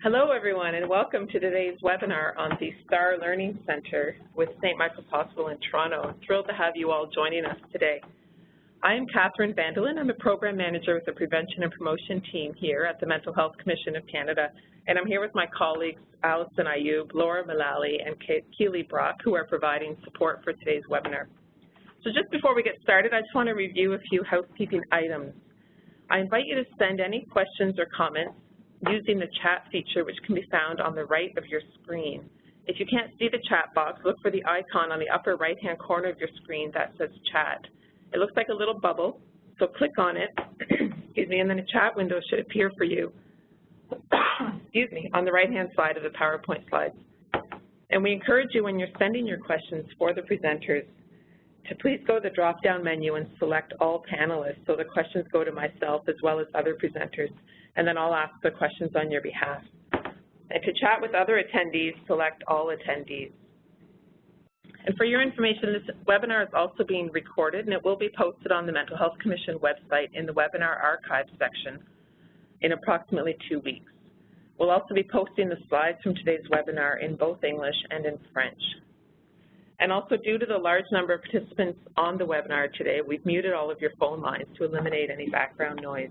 Hello everyone and welcome to today's webinar on the STAR Learning Center with St. Michael's Hospital in Toronto. I'm thrilled to have you all joining us today. I am Catherine Vandelin. I'm a program manager with the Prevention and Promotion team here at the Mental Health Commission of Canada, and I'm here with my colleagues Alison Ayub, Laura Mullally, and Keely Brock, who are providing support for today's webinar. So just before we get started, I just want to review a few housekeeping items. I invite you to send any questions or comments using the chat feature, which can be found on the right of your screen. If you can't see the chat box, look for the icon on the upper right-hand corner of your screen that says chat. It looks like a little bubble, so click on it, excuse me, and then a chat window should appear for you, excuse me, on the right-hand side of the PowerPoint slides. And we encourage you when you're sending your questions for the presenters to please go to the drop-down menu and select all panelists so the questions go to myself as well as other presenters, and then I'll ask the questions on your behalf. And to chat with other attendees, select all attendees. And for your information, this webinar is also being recorded and it will be posted on the Mental Health Commission website in the webinar archive section in approximately 2 weeks. We'll also be posting the slides from today's webinar in both English and in French. And also, due to the large number of participants on the webinar today, we've muted all of your phone lines to eliminate any background noise.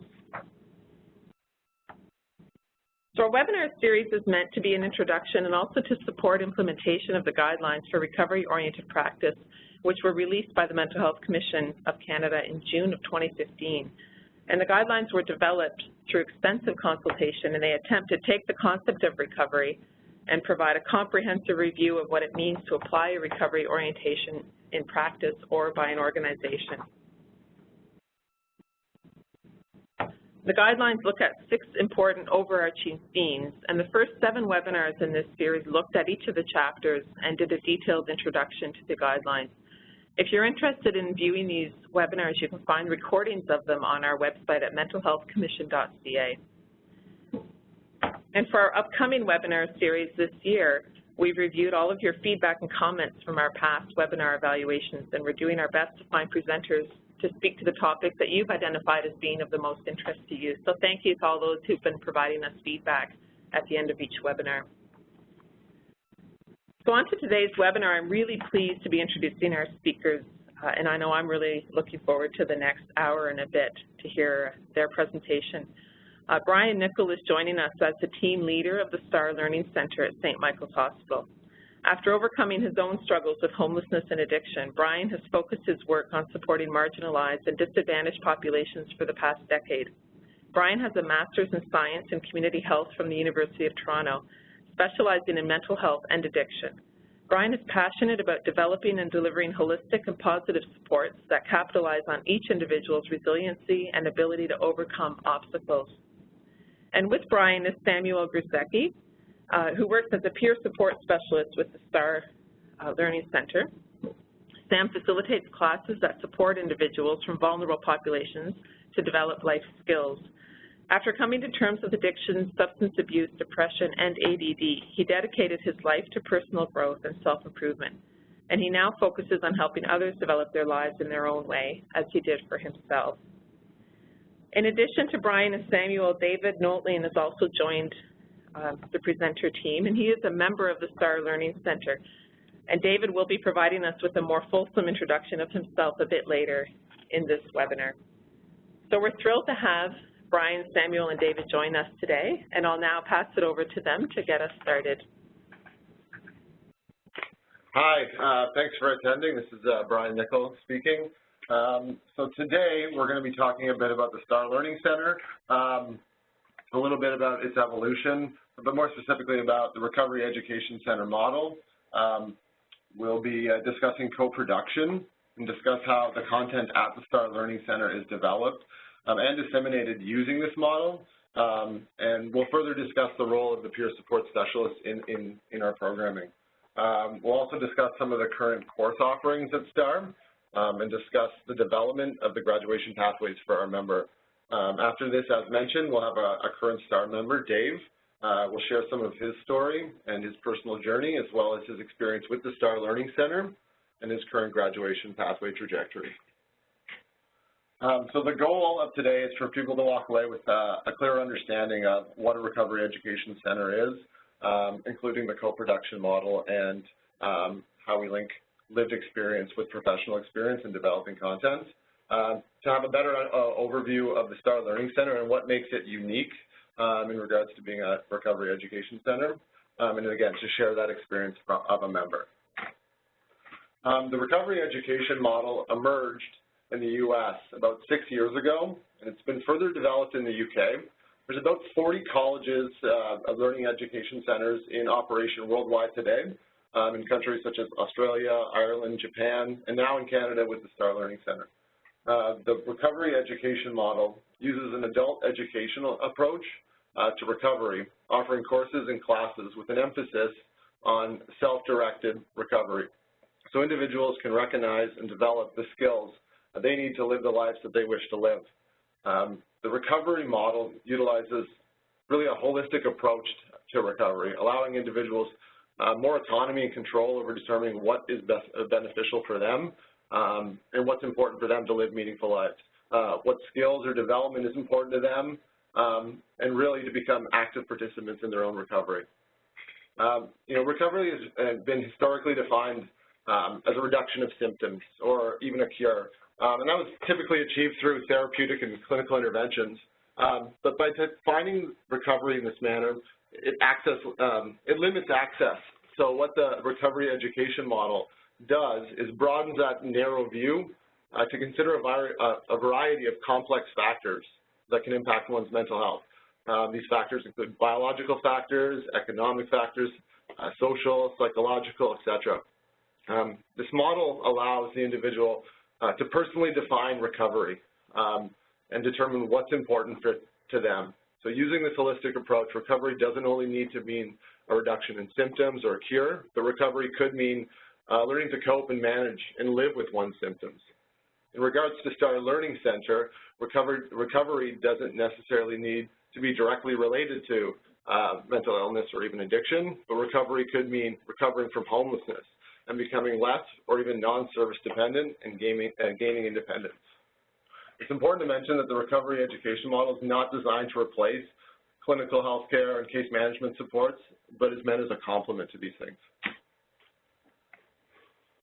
So our webinar series is meant to be an introduction and also to support implementation of the guidelines for recovery-oriented practice, which were released by the Mental Health Commission of Canada in June of 2015. And the guidelines were developed through extensive consultation, and they attempt to take the concept of recovery and provide a comprehensive review of what it means to apply a recovery orientation in practice or by an organization. The guidelines look at 6 important overarching themes, and the first 7 webinars in this series looked at each of the chapters and did a detailed introduction to the guidelines. If you're interested in viewing these webinars, you can find recordings of them on our website at mentalhealthcommission.ca. And for our upcoming webinar series this year, we've reviewed all of your feedback and comments from our past webinar evaluations, and we're doing our best to find presenters to speak to the topics that you've identified as being of the most interest to you. So thank you to all those who've been providing us feedback at the end of each webinar. So on to today's webinar, I'm really pleased to be introducing our speakers, and I know I'm really looking forward to the next hour and a bit to hear their presentation. Brian Nichol is joining us as the team leader of the STAR Learning Center at St. Michael's Hospital. After overcoming his own struggles with homelessness and addiction, Brian has focused his work on supporting marginalized and disadvantaged populations for the past decade. Brian has a master's in science and community health from the University of Toronto, specializing in mental health and addiction. Brian is passionate about developing and delivering holistic and positive supports that capitalize on each individual's resiliency and ability to overcome obstacles. And with Brian is Samuel Gruszecki, who works as a peer support specialist with the STAR Learning Center. Sam facilitates classes that support individuals from vulnerable populations to develop life skills. After coming to terms with addiction, substance abuse, depression, and ADD, he dedicated his life to personal growth and self-improvement. And he now focuses on helping others develop their lives in their own way, as he did for himself. In addition to Brian and Samuel, David Nolting has also joined the presenter team, and he is a member of the STAR Learning Center. And David will be providing us with a more fulsome introduction of himself a bit later in this webinar. So we're thrilled to have Brian, Samuel, and David join us today, and I'll now pass it over to them to get us started. Hi, thanks for attending. This is Brian Nichol speaking. So today we're going to be talking a bit about the STAR Learning Center, a little bit about its evolution, but more specifically about the Recovery Education Center model. We'll be discussing co-production and discuss how the content at the STAR Learning Center is developed and disseminated using this model. And we'll further discuss the role of the peer support specialist in our programming. We'll also discuss some of the current course offerings at STAR and discuss the development of the graduation pathways for our member. After this, as mentioned, we'll have a current STAR member, Dave. Will share some of his story and his personal journey, as well as his experience with the STAR Learning Center and his current graduation pathway trajectory. So the goal of today is for people to walk away with a clear understanding of what a recovery education center is, including the co-production model and how we link lived experience with professional experience in developing content. To have a better overview of the STAR Learning Center and what makes it unique in regards to being a recovery education center, and again, to share that experience of a member. The recovery education model emerged in the U.S. about 6 years ago, and it's been further developed in the U.K. There's about 40 colleges of learning education centers in operation worldwide today, in countries such as Australia, Ireland, Japan, and now in Canada with the STAR Learning Center. The recovery education model uses an adult educational approach to recovery, offering courses and classes with an emphasis on self-directed recovery. So individuals can recognize and develop the skills they need to live the lives that they wish to live. The recovery model utilizes really a holistic approach to recovery, allowing individuals more autonomy and control over determining what is beneficial for them and what's important for them to live meaningful lives, what skills or development is important to them, and really to become active participants in their own recovery. Recovery has been historically defined as a reduction of symptoms or even a cure. And that was typically achieved through therapeutic and clinical interventions. But by defining recovery in this manner, it limits access. So what the recovery education model does is broadens that narrow view to consider a variety of complex factors that can impact one's mental health. These factors include biological factors, economic factors, social, psychological, etc. This model allows the individual to personally define recovery and determine what's important to them. So using this holistic approach, recovery doesn't only need to mean a reduction in symptoms or a cure, but recovery could mean learning to cope and manage and live with one's symptoms. In regards to STAR Learning Center, recovery doesn't necessarily need to be directly related to mental illness or even addiction, but recovery could mean recovering from homelessness and becoming less or even non-service dependent and gaining independence. It's important to mention that the recovery education model is not designed to replace clinical health care and case management supports, but is meant as a complement to these things.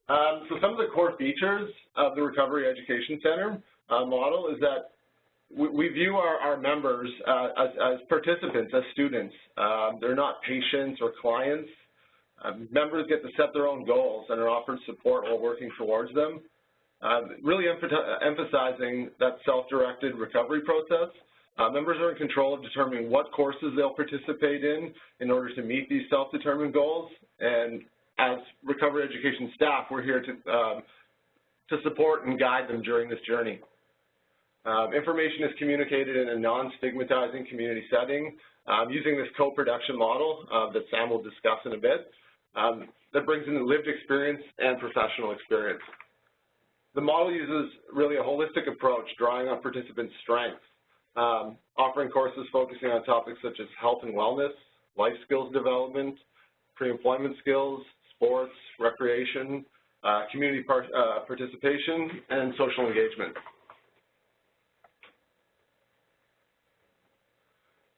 So some of the core features of the Recovery Education Center model is that we view our members as participants, as students. They're not patients or clients. Members get to set their own goals and are offered support while working towards them, really emphasizing that self-directed recovery process. Members are in control of determining what courses they'll participate in order to meet these self-determined goals, and as recovery education staff, we're here to support and guide them during this journey. Information is communicated in a non-stigmatizing community setting using this co-production model that Sam will discuss in a bit that brings in lived experience and professional experience. The model uses really a holistic approach, drawing on participants' strengths, offering courses focusing on topics such as health and wellness, life skills development, pre-employment skills, sports, recreation, community participation, and social engagement.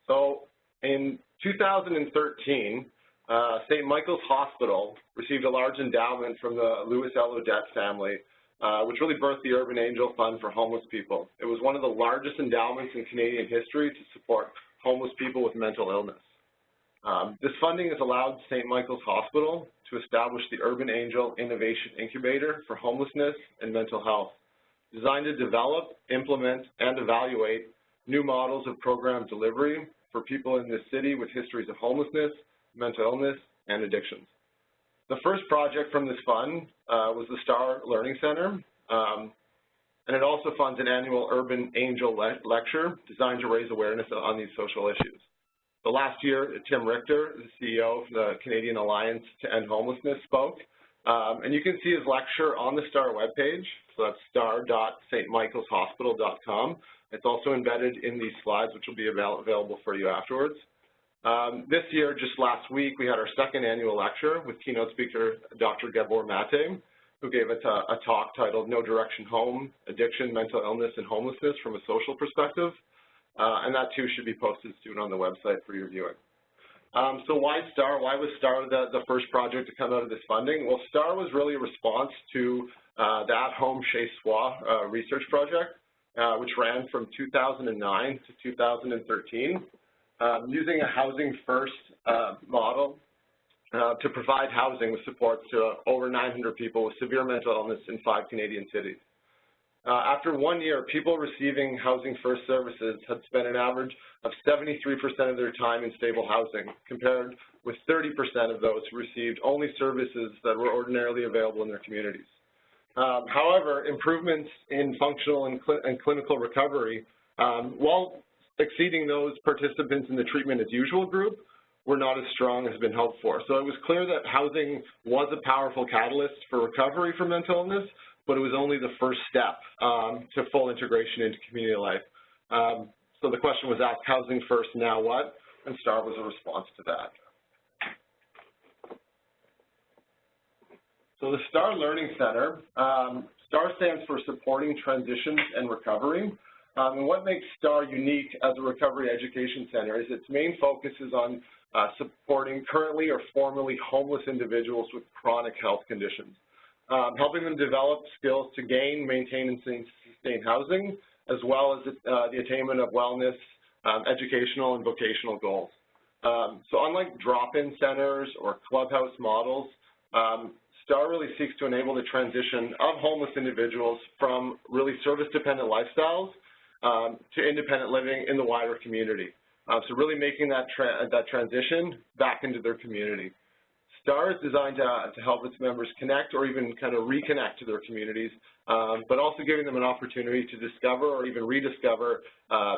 So in 2013, St. Michael's Hospital received a large endowment from the Louis L. Odette family, which really birthed the Urban Angel Fund for homeless people. It was one of the largest endowments in Canadian history to support homeless people with mental illness. This funding has allowed St. Michael's Hospital to establish the Urban Angel Innovation Incubator for homelessness and mental health, designed to develop, implement, and evaluate new models of program delivery for people in this city with histories of homelessness, mental illness, and addictions. The first project from this fund was the STAR Learning Center, and it also funds an annual Urban Angel lecture designed to raise awareness on these social issues. So last year, Tim Richter, the CEO of the Canadian Alliance to End Homelessness, spoke, and you can see his lecture on the STAR webpage, so that's star.stmichaelshospital.com. It's also embedded in these slides, which will be available for you afterwards. This year, just last week, we had our second annual lecture with keynote speaker Dr. Gabor Mate, who gave us a talk titled No Direction Home, Addiction, Mental Illness, and Homelessness from a Social Perspective. And that too should be posted soon on the website for your viewing. So why STAR? Why was STAR the first project to come out of this funding? Well, STAR was really a response to the at-home Chez Soi research project, which ran from 2009 to 2013, using a housing first model to provide housing with support to over 900 people with severe mental illness in 5 Canadian cities. After 1 year, people receiving Housing First services had spent an average of 73% of their time in stable housing, compared with 30% of those who received only services that were ordinarily available in their communities. However, improvements in functional and clinical recovery, while exceeding those participants in the treatment as usual group, were not as strong as had been hoped for. So it was clear that housing was a powerful catalyst for recovery from mental illness, but it was only the first step to full integration into community life. So the question was asked, housing first, now what? And STAR was a response to that. So the STAR Learning Center, STAR stands for Supporting Transitions and Recovery. And what makes STAR unique as a recovery education center is its main focus is on supporting currently or formerly homeless individuals with chronic health conditions. Helping them develop skills to gain, maintain, and sustain housing, as well as the attainment of wellness, educational, and vocational goals. So unlike drop-in centers or clubhouse models, STAR really seeks to enable the transition of homeless individuals from really service-dependent lifestyles to independent living in the wider community. So really making that transition back into their community. STAR is designed to help its members connect or even kind of reconnect to their communities, but also giving them an opportunity to discover or even rediscover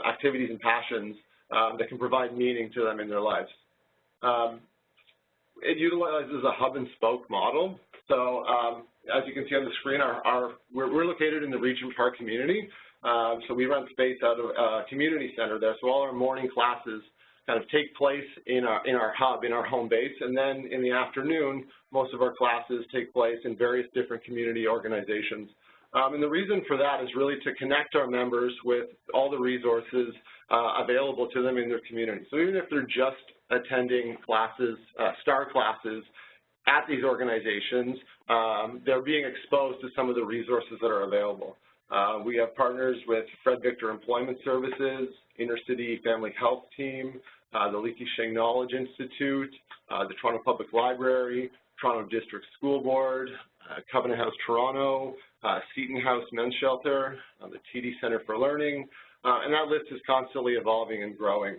activities and passions that can provide meaning to them in their lives. It utilizes a hub and spoke model. So as you can see on the screen, we're located in the Regent Park community. So we rent space out of a community center there. So all our morning classes kind of take place in our hub, in our home base, and then in the afternoon, most of our classes take place in various different community organizations. And the reason for that is really to connect our members with all the resources available to them in their community. So even if they're just attending classes, STAR classes at these organizations, they're being exposed to some of the resources that are available. We have partners with Fred Victor Employment Services, Inner City Family Health Team, the Leaky Shing Knowledge Institute, the Toronto Public Library, Toronto District School Board, Covenant House Toronto, Seton House Men's Shelter, the TD Center for Learning, and that list is constantly evolving and growing.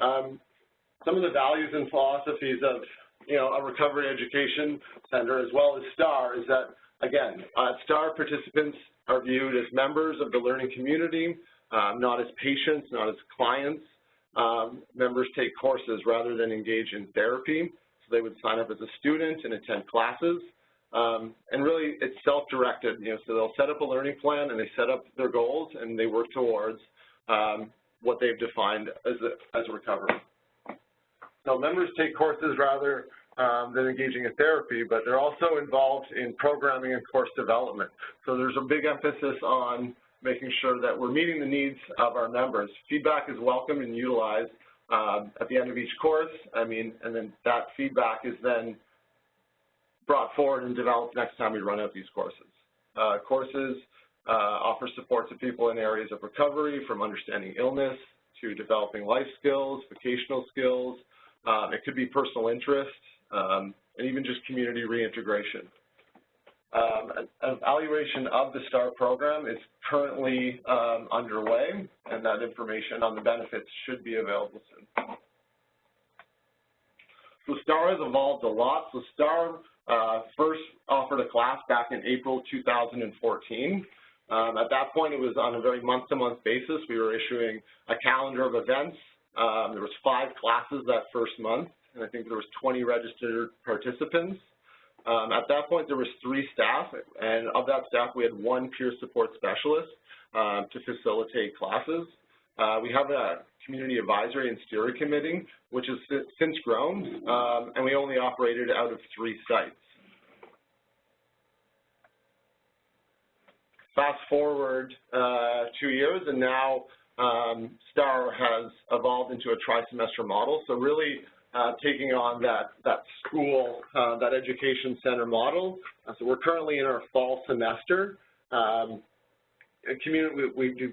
Some of the values and philosophies of a recovery education center as well as STAR is that, again, STAR participants are viewed as members of the learning community, not as patients, not as clients. Members take courses rather than engage in therapy. So they would sign up as a student and attend classes. And really, it's self-directed. So they'll set up a learning plan and they set up their goals and they work towards what they've defined as recovery. So members take courses rather than engaging in therapy, but they're also involved in programming and course development. So there's a big emphasis on making sure that we're meeting the needs of our members. Feedback is welcome and utilized at the end of each course. And then that feedback is then brought forward and developed next time we run out these courses. Courses offer support to people in areas of recovery, from understanding illness to developing life skills, vocational skills. It could be personal interest, and even just community reintegration. An evaluation of the STAR program is currently underway, and that information on the benefits should be available soon. So STAR has evolved a lot. So STAR first offered a class back in April 2014. At that point, it was on a very month-to-month basis. We were issuing a calendar of events. There was 5 classes that first month, and I think there was 20 registered participants. At that point, there was 3 staff, and of that staff, we had 1 peer support specialist to facilitate classes. We have a community advisory and steering committee, which has since grown, and we only operated out of 3 sites. fast forward 2 years, and now STAR has evolved into a tri-semester model. So really taking on that school, that education center model. So we're currently in our fall semester. We do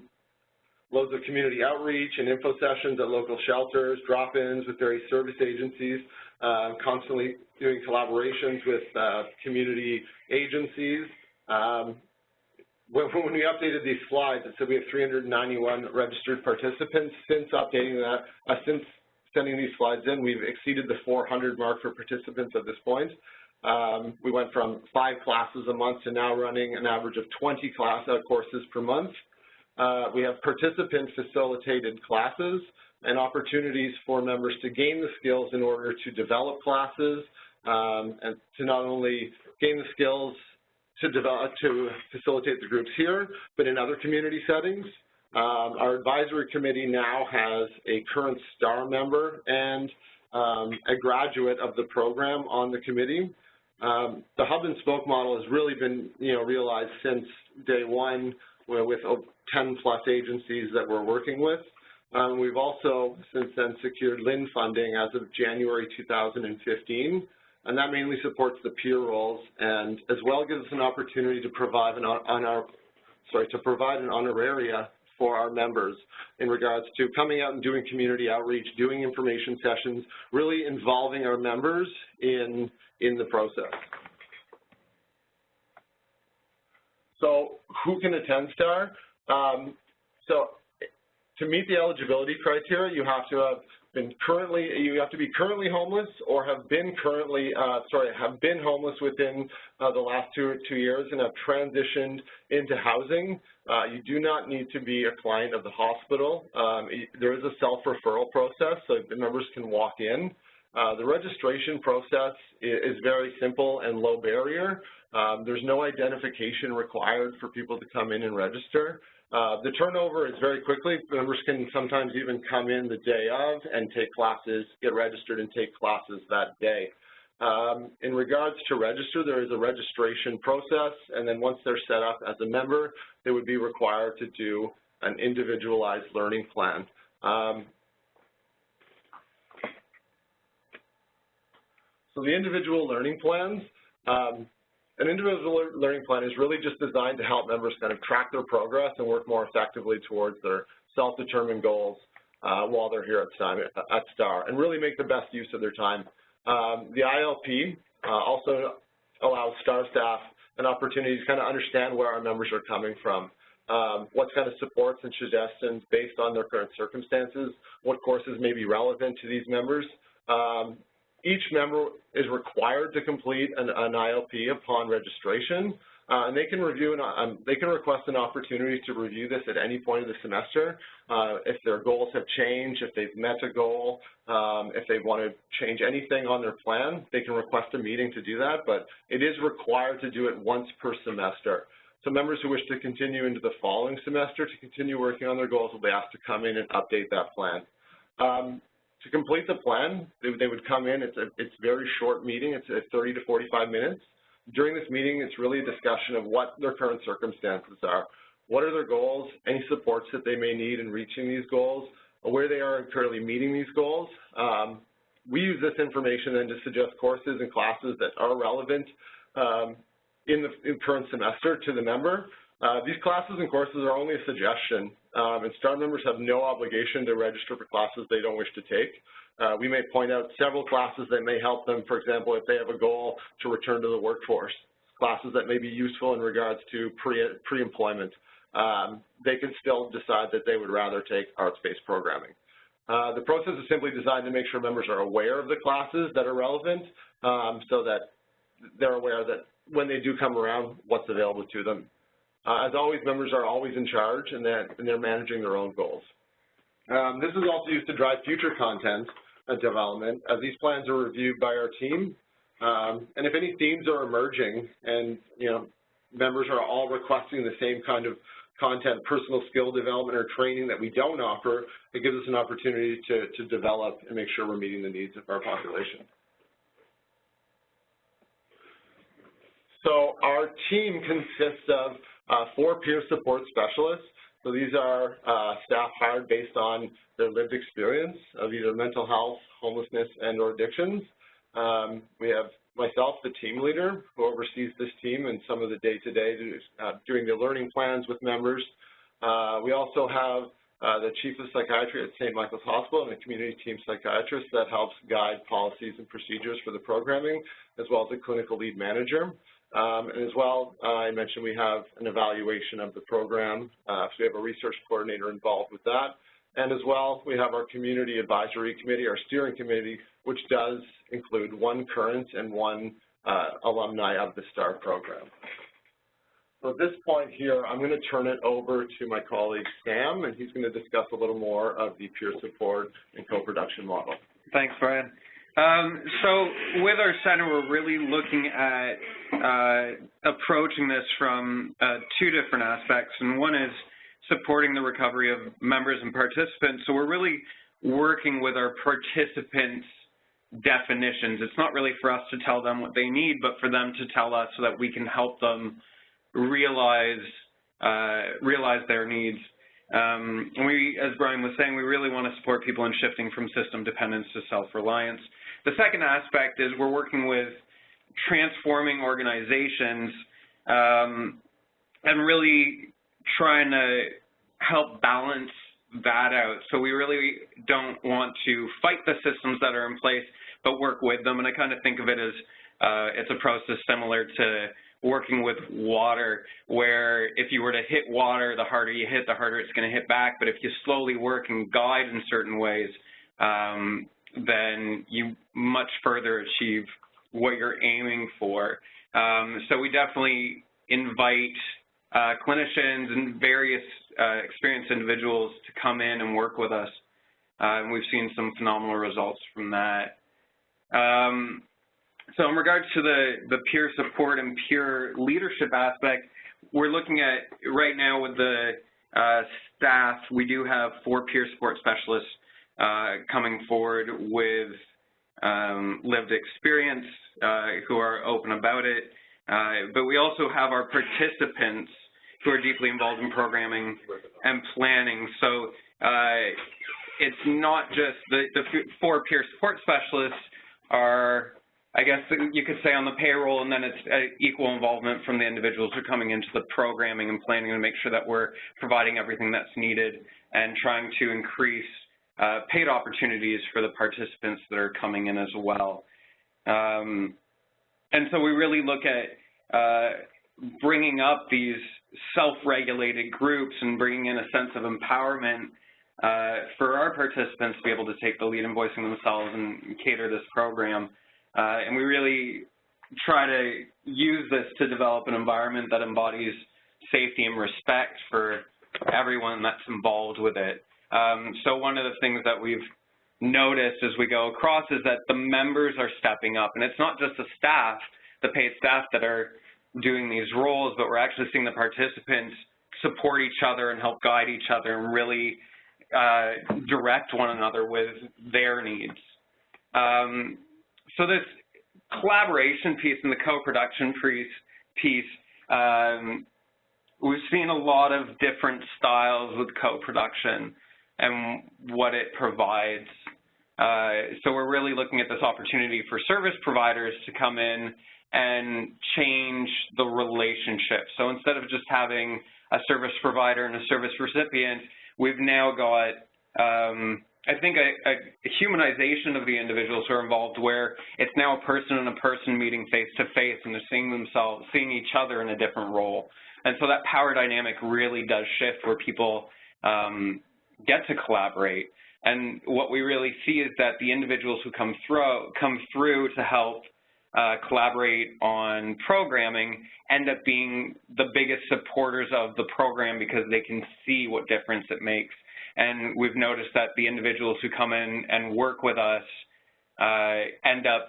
loads of community outreach and info sessions at local shelters, drop-ins with various service agencies, constantly doing collaborations with community agencies. When we updated these slides, it said we have 391 registered participants. Since updating that, since sending these slides in, we've exceeded the 400 mark for participants at this point. We went from 5 classes a month to now running an average of 20 courses per month. We have participant-facilitated classes and opportunities for members to gain the skills in order to develop classes and to not only gain the skills to facilitate the groups here, but in other community settings. Our advisory committee now has a current STAR member and a graduate of the program on the committee. The hub and spoke model has really been, realized since day one with 10+ agencies that we're working with. We've also since then secured LIN funding as of January 2015, and that mainly supports the peer roles and as well gives us an opportunity to provide an honoraria for our members in regards to coming out and doing community outreach, doing information sessions, really involving our members in the process. So who can attend STAR? So to meet the eligibility criteria, you have to be currently homeless or have been homeless within the last two years and have transitioned into housing. You do not need to be a client of the hospital. There is a self-referral process, so the members can walk in. The registration process is very simple and low barrier. There's no identification required for people to come in and register. The turnover is very quickly. Members can sometimes even come in the day of and take classes, get registered and take classes that day. In regards to register, there is a registration process, and then once they're set up as a member, they would be required to do an individualized learning plan. So the individual learning plans, an individual learning plan is really just designed to help members kind of track their progress and work more effectively towards their self-determined goals while they're here at STAR and really make the best use of their time. The ILP also allows STAR staff an opportunity to kind of understand where our members are coming from, what kind of supports and suggestions based on their current circumstances, what courses may be relevant to these members. Each member is required to complete an ILP upon registration, and they can request an opportunity to review this at any point of the semester. If their goals have changed, if they've met a goal, if they want to change anything on their plan, they can request a meeting to do that, but it is required to do it once per semester. So members who wish to continue into the following semester to continue working on their goals will be asked to come in and update that plan. To complete the plan, they would come in. It's a very short meeting. It's 30 to 45 minutes. During this meeting, it's really a discussion of what their current circumstances are. What are their goals, any supports that they may need in reaching these goals, where they are currently meeting these goals. We use this information then to suggest courses and classes that are relevant in the current semester to the member. These classes and courses are only a suggestion, and STAR members have no obligation to register for classes they don't wish to take. We may point out several classes that may help them, for example, if they have a goal to return to the workforce, classes that may be useful in regards to pre-employment. They can still decide that they would rather take arts-based programming. The process is simply designed to make sure members are aware of the classes that are relevant so that they're aware that when they do come around, what's available to them. As always, members are always in charge and they're managing their own goals. This is also used to drive future content development as these plans are reviewed by our team. And if any themes are emerging and, members are all requesting the same kind of content, personal skill development or training that we don't offer, it gives us an opportunity to develop and make sure we're meeting the needs of our population. So our team consists of 4 peer support specialists. So these are staff hired based on their lived experience of either mental health, homelessness, and or addictions. We have myself, the team leader, who oversees this team and some of the day-to-day doing the learning plans with members. We also have the chief of psychiatry at St. Michael's Hospital and a community team psychiatrist that helps guide policies and procedures for the programming, as well as a clinical lead manager. And as well, I mentioned we have an evaluation of the program, so we have a research coordinator involved with that. And as well, we have our community advisory committee, our steering committee, which does include 1 current and 1 alumni of the STAR program. So at this point here, I'm going to turn it over to my colleague Sam, and he's going to discuss a little more of the peer support and co-production model. Thanks, Brian. So with our center, we're really looking at approaching this from 2 different aspects, and one is supporting the recovery of members and participants. So we're really working with our participants' definitions. It's not really for us to tell them what they need, but for them to tell us so that we can help them realize their needs. And we, as Brian was saying, we really want to support people in shifting from system dependence to self-reliance. The second aspect is we're working with transforming organizations and really trying to help balance that out. So we really don't want to fight the systems that are in place, but work with them. And I kind of think of it as it's a process similar to working with water, where if you were to hit water, the harder you hit, the harder it's going to hit back. But if you slowly work and guide in certain ways, then you much further achieve what you're aiming for. So we definitely invite clinicians and various experienced individuals to come in and work with us. And we've seen some phenomenal results from that. So in regards to the peer support and peer leadership aspect, we're looking at right now with the staff, we do have 4 peer support specialists coming forward with lived experience who are open about it. But we also have our participants who are deeply involved in programming and planning. So it's not just the 4 peer support specialists are, I guess you could say, on the payroll, and then it's equal involvement from the individuals who are coming into the programming and planning to make sure that we're providing everything that's needed and trying to increase paid opportunities for the participants that are coming in as well. And so we really look at bringing up these self-regulated groups and bringing in a sense of empowerment for our participants to be able to take the lead in voicing themselves and cater this program. And we really try to use this to develop an environment that embodies safety and respect for everyone that's involved with it. So one of the things that we've noticed as we go across is that the members are stepping up. And it's not just the staff, the paid staff, that are doing these roles, but we're actually seeing the participants support each other and help guide each other and really direct one another with their needs. So this collaboration piece and the co-production piece, we've seen a lot of different styles with co-production and what it provides. So we're really looking at this opportunity for service providers to come in and change the relationship. So instead of just having a service provider and a service recipient, we've now got I think a humanization of the individuals who are involved, where it's now a person and a person meeting face to face, and they're seeing each other in a different role. And so that power dynamic really does shift, where people get to collaborate. And what we really see is that the individuals who come through to help collaborate on programming end up being the biggest supporters of the program, because they can see what difference it makes. And we've noticed that the individuals who come in and work with us end up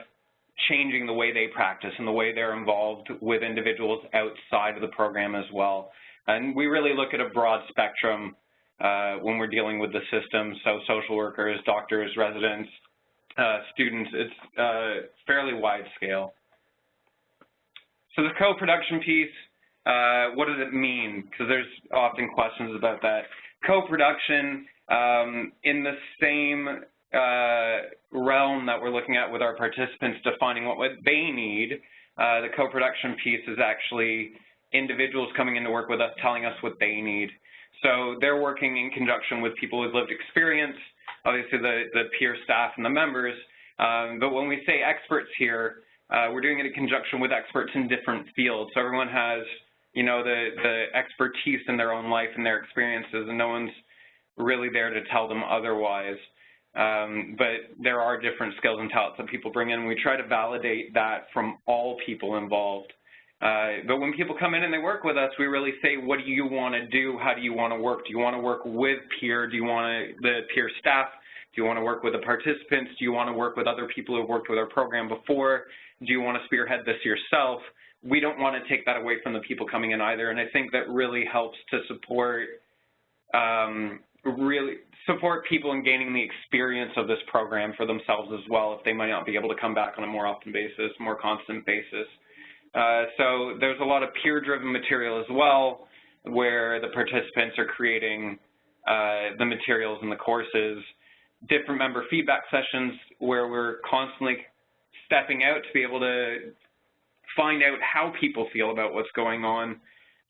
changing the way they practice and the way they're involved with individuals outside of the program as well. And we really look at a broad spectrum when we're dealing with the system. So social workers, doctors, residents, students, it's fairly wide scale. So the co-production piece, what does it mean? Because there's often questions about that. Co-production, in the same realm that we're looking at with our participants defining what they need, the co-production piece is actually individuals coming in to work with us telling us what they need. So they're working in conjunction with people with lived experience, obviously the peer staff and the members, but when we say experts here, we're doing it in conjunction with experts in different fields. So everyone has, you know, the expertise in their own life and their experiences, and no one's really there to tell them otherwise. But there are different skills and talents that people bring in. We try to validate that from all people involved. But when people come in and they work with us, we really say, what do you want to do? How do you want to work? Do you want to work with peer? Do you want the peer staff? Do you want to work with the participants? Do you want to work with other people who have worked with our program before? Do you want to spearhead this yourself? We don't want to take that away from the people coming in either, and I think that really helps to support people in gaining the experience of this program for themselves as well, if they might not be able to come back on a more often basis, more constant basis. So there's a lot of peer-driven material as well, where the participants are creating the materials and the courses, different member feedback sessions where we're constantly stepping out to be able to find out how people feel about what's going on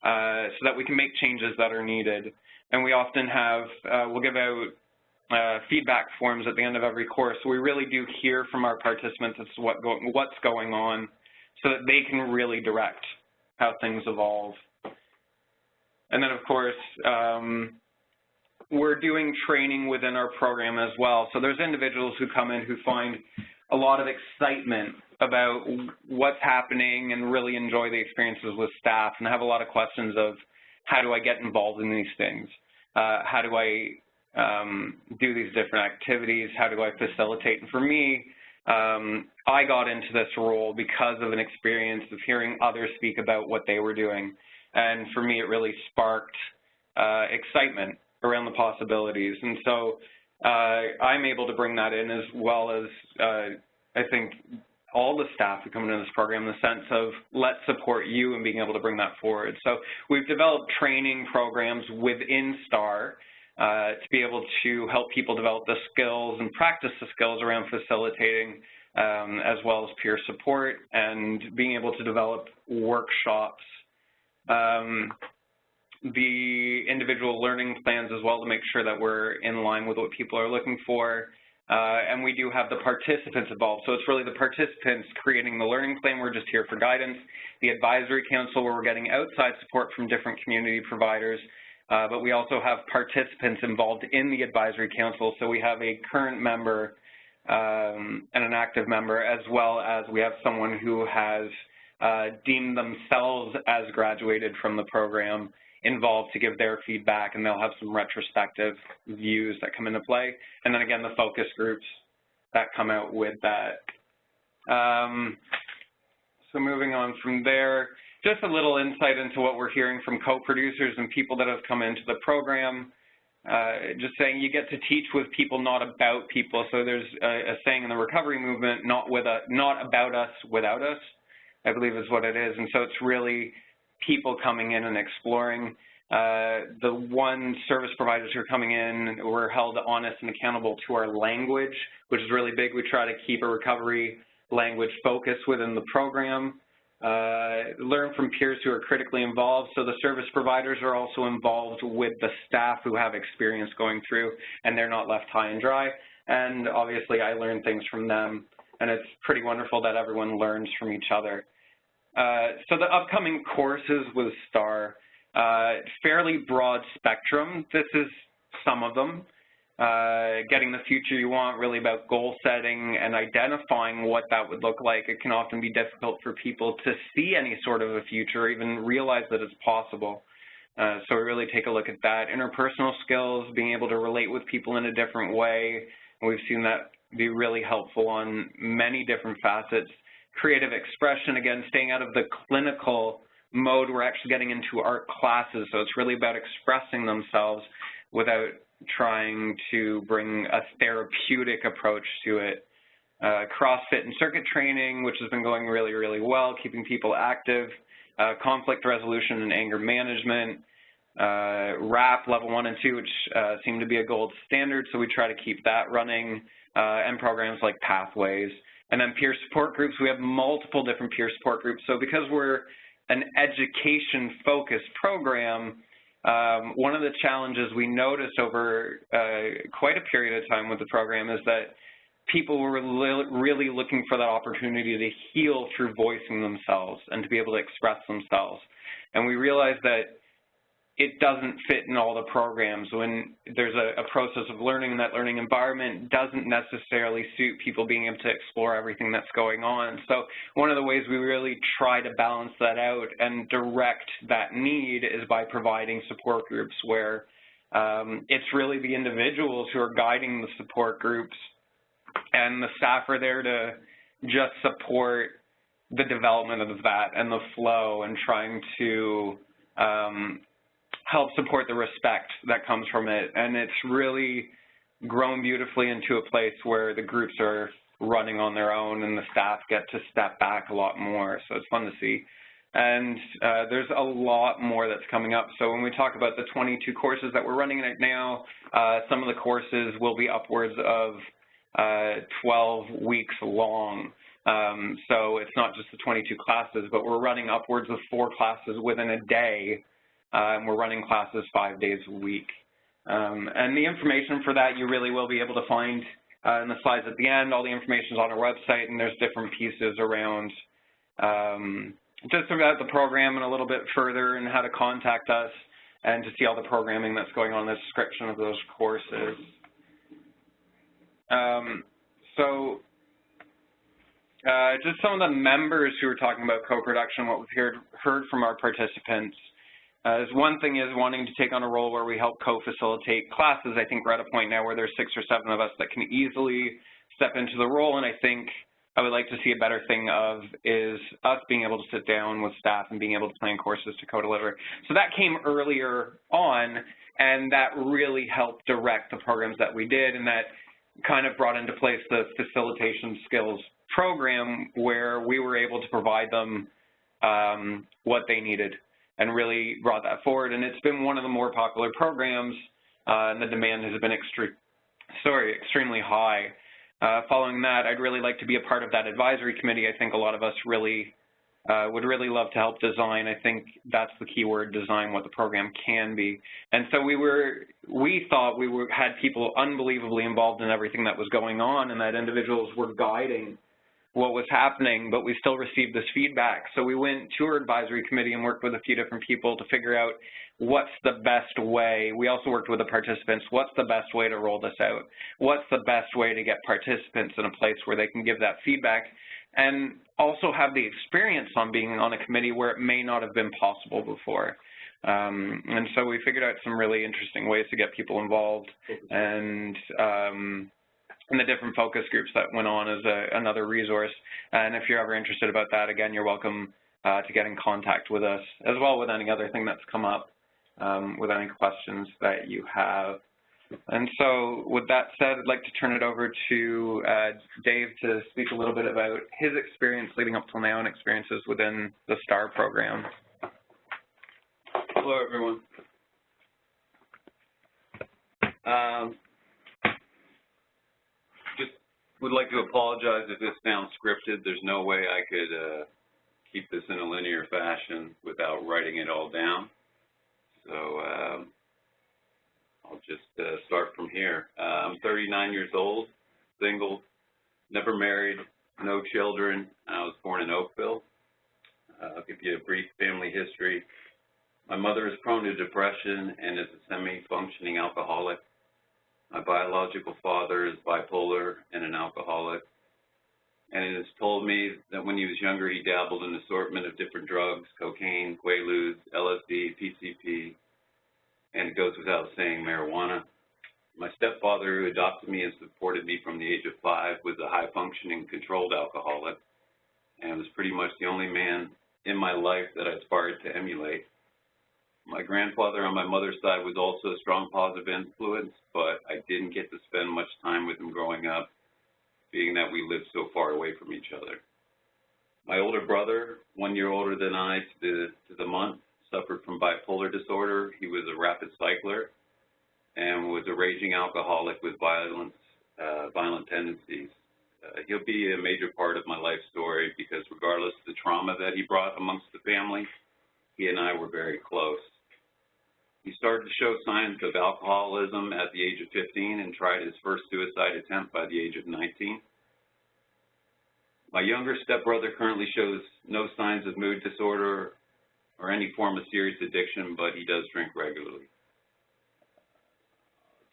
so that we can make changes that are needed. And we often have, we'll give out feedback forms at the end of every course. So we really do hear from our participants as to what's going on so that they can really direct how things evolve. And then, of course, we're doing training within our program as well. So there's individuals who come in who find a lot of excitement about what's happening and really enjoy the experiences with staff and have a lot of questions of how do I get involved in these things? How do I do these different activities? How do I facilitate? And for me, I got into this role because of an experience of hearing others speak about what they were doing. And for me, it really sparked excitement around the possibilities. And so I'm able to bring that in, as well as I think all the staff who come into this program, in the sense of let's support you in being able to bring that forward. So we've developed training programs within STAR to be able to help people develop the skills and practice the skills around facilitating, as well as peer support, and being able to develop workshops, the individual learning plans as well, to make sure that we're in line with what people are looking for. And we do have the participants involved. So it's really the participants creating the learning plan. We're just here for guidance. The advisory council, where we're getting outside support from different community providers. But we also have participants involved in the advisory council. So we have a current member and an active member, as well as we have someone who has deemed themselves as graduated from the program, involved to give their feedback, and they'll have some retrospective views that come into play. And then again, the focus groups that come out with that. So moving on from there, just a little insight into what we're hearing from co-producers and people that have come into the program. Just saying, you get to teach with people, not about people. So there's a saying in the recovery movement, not about us, without us, I believe is what it is. And so it's really people coming in and exploring. The service providers who are coming in, we're held honest and accountable to our language, which is really big. We try to keep a recovery language focus within the program. Learn from peers who are critically involved. So the service providers are also involved with the staff who have experience going through, and they're not left high and dry. And obviously I learn things from them, and it's pretty wonderful that everyone learns from each other. So the upcoming courses with STAR, fairly broad spectrum. This is some of them. Getting the future you want, really about goal setting and identifying what that would look like. It can often be difficult for people to see any sort of a future, or even realize that it's possible. So we really take a look at that. Interpersonal skills, being able to relate with people in a different way. And we've seen that be really helpful on many different facets. Creative expression, again, staying out of the clinical mode. We're actually getting into art classes, so it's really about expressing themselves without trying to bring a therapeutic approach to it. CrossFit and circuit training, which has been going really, really well, keeping people active. conflict resolution and anger management, RAP level 1 and 2, which seem to be a gold standard, so we try to keep that running, and programs like Pathways. And then peer support groups, we have multiple different peer support groups. So because we're an education-focused program, one of the challenges we noticed over quite a period of time with the program is that people were really looking for that opportunity to heal through voicing themselves and to be able to express themselves. And we realized that it doesn't fit in all the programs. When there's a process of learning, and that learning environment doesn't necessarily suit people being able to explore everything that's going on. So one of the ways we really try to balance that out and direct that need is by providing support groups where it's really the individuals who are guiding the support groups, and the staff are there to just support the development of that and the flow, and trying to help support the respect that comes from it. And it's really grown beautifully into a place where the groups are running on their own and the staff get to step back a lot more. So it's fun to see. And there's a lot more that's coming up. So when we talk about the 22 courses that we're running right now, some of the courses will be upwards of 12 weeks long. So it's not just the 22 classes, but we're running upwards of 4 classes within a day. And we're running classes 5 days a week. And the information for that you really will be able to find in the slides at the end. All the information is on our website, and there's different pieces around just about the program and a little bit further, and how to contact us and to see all the programming that's going on in the description of those courses. Just some of the members who were talking about co-production, what we've heard from our participants. One thing is wanting to take on a role where we help co-facilitate classes. I think we're at a point now where there's 6 or 7 of us that can easily step into the role, and I think I would like to see a better thing of is us being able to sit down with staff and being able to plan courses to co-deliver. So that came earlier on, and that really helped direct the programs that we did, and that kind of brought into place the facilitation skills program, where we were able to provide them what they needed, and really brought that forward. And it's been one of the more popular programs, and the demand has been extremely high. Following that, I'd really like to be a part of that advisory committee. I think a lot of us really would really love to help design. I think that's the key word, design what the program can be. And so we thought we had people unbelievably involved in everything that was going on, and that individuals were guiding what was happening, but we still received this feedback. So we went to our advisory committee and worked with a few different people to figure out what's the best way. We also worked with the participants. What's the best way to roll this out? What's the best way to get participants in a place where they can give that feedback and also have the experience on being on a committee where it may not have been possible before? And so we figured out some really interesting ways to get people involved, and the different focus groups that went on as another resource. And if you're ever interested about that, again, you're welcome to get in contact with us, as well with any other thing that's come up, with any questions that you have. And so with that said, I'd like to turn it over to Dave to speak a little bit about his experience leading up till now and experiences within the STAR program. Hello, everyone. Just would like to apologize if this sounds scripted. There's no way I could keep this in a linear fashion without writing it all down. So I'll just start from here. I'm 39 years old, single, never married, no children. I was born in Oakville. I'll give you a brief family history. My mother is prone to depression and is a semi-functioning alcoholic. My biological father is bipolar and an alcoholic. And it has told me that when he was younger, he dabbled in an assortment of different drugs, cocaine, Quaaludes, LSD, PCP, and it goes without saying, marijuana. My stepfather, who adopted me and supported me from the age of 5, was a high-functioning, controlled alcoholic, and was pretty much the only man in my life that I aspired to emulate. My grandfather on my mother's side was also a strong positive influence, but I didn't get to spend much time with him growing up, being that we lived so far away from each other. My older brother, 1 year older than I to the month, suffered from bipolar disorder. He was a rapid cycler and was a raging alcoholic with violent tendencies. He'll be a major part of my life story because regardless of the trauma that he brought amongst the family, he and I were very close. He started to show signs of alcoholism at the age of 15 and tried his first suicide attempt by the age of 19. My younger stepbrother currently shows no signs of mood disorder or any form of serious addiction, but he does drink regularly.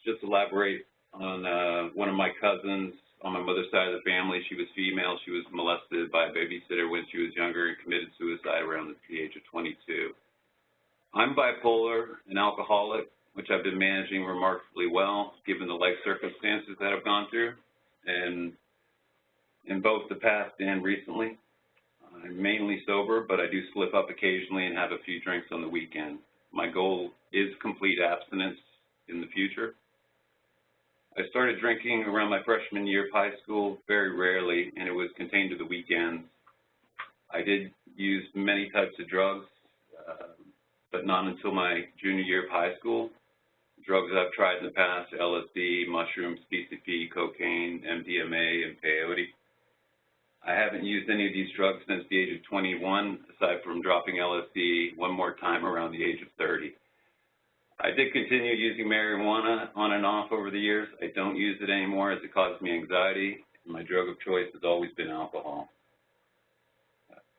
Just elaborate on one of my cousins on my mother's side of the family. She was female. She was molested by a babysitter when she was younger and committed suicide around the age of 22. I'm bipolar and alcoholic, which I've been managing remarkably well given the life circumstances that I've gone through, and in both the past and recently. I'm mainly sober, but I do slip up occasionally and have a few drinks on the weekend. My goal is complete abstinence in the future. I started drinking around my freshman year of high school, very rarely, and it was contained to the weekends. I did use many types of drugs, but not until my junior year of high school. Drugs I've tried in the past: LSD, mushrooms, PCP, cocaine, MDMA, and peyote. I haven't used any of these drugs since the age of 21, aside from dropping LSD one more time around the age of 30. I did continue using marijuana on and off over the years. I don't use it anymore as it causes me anxiety, and my drug of choice has always been alcohol.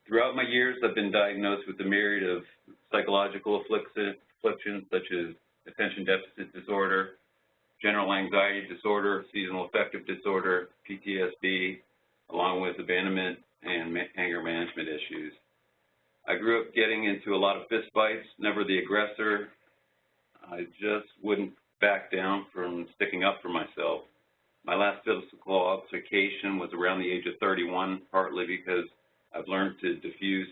Throughout my years, I've been diagnosed with a myriad of psychological afflictions such as attention deficit disorder, general anxiety disorder, seasonal affective disorder, PTSD, along with abandonment and anger management issues. I grew up getting into a lot of fist fights, never the aggressor. I just wouldn't back down from sticking up for myself. My last physical altercation was around the age of 31, partly because I've learned to diffuse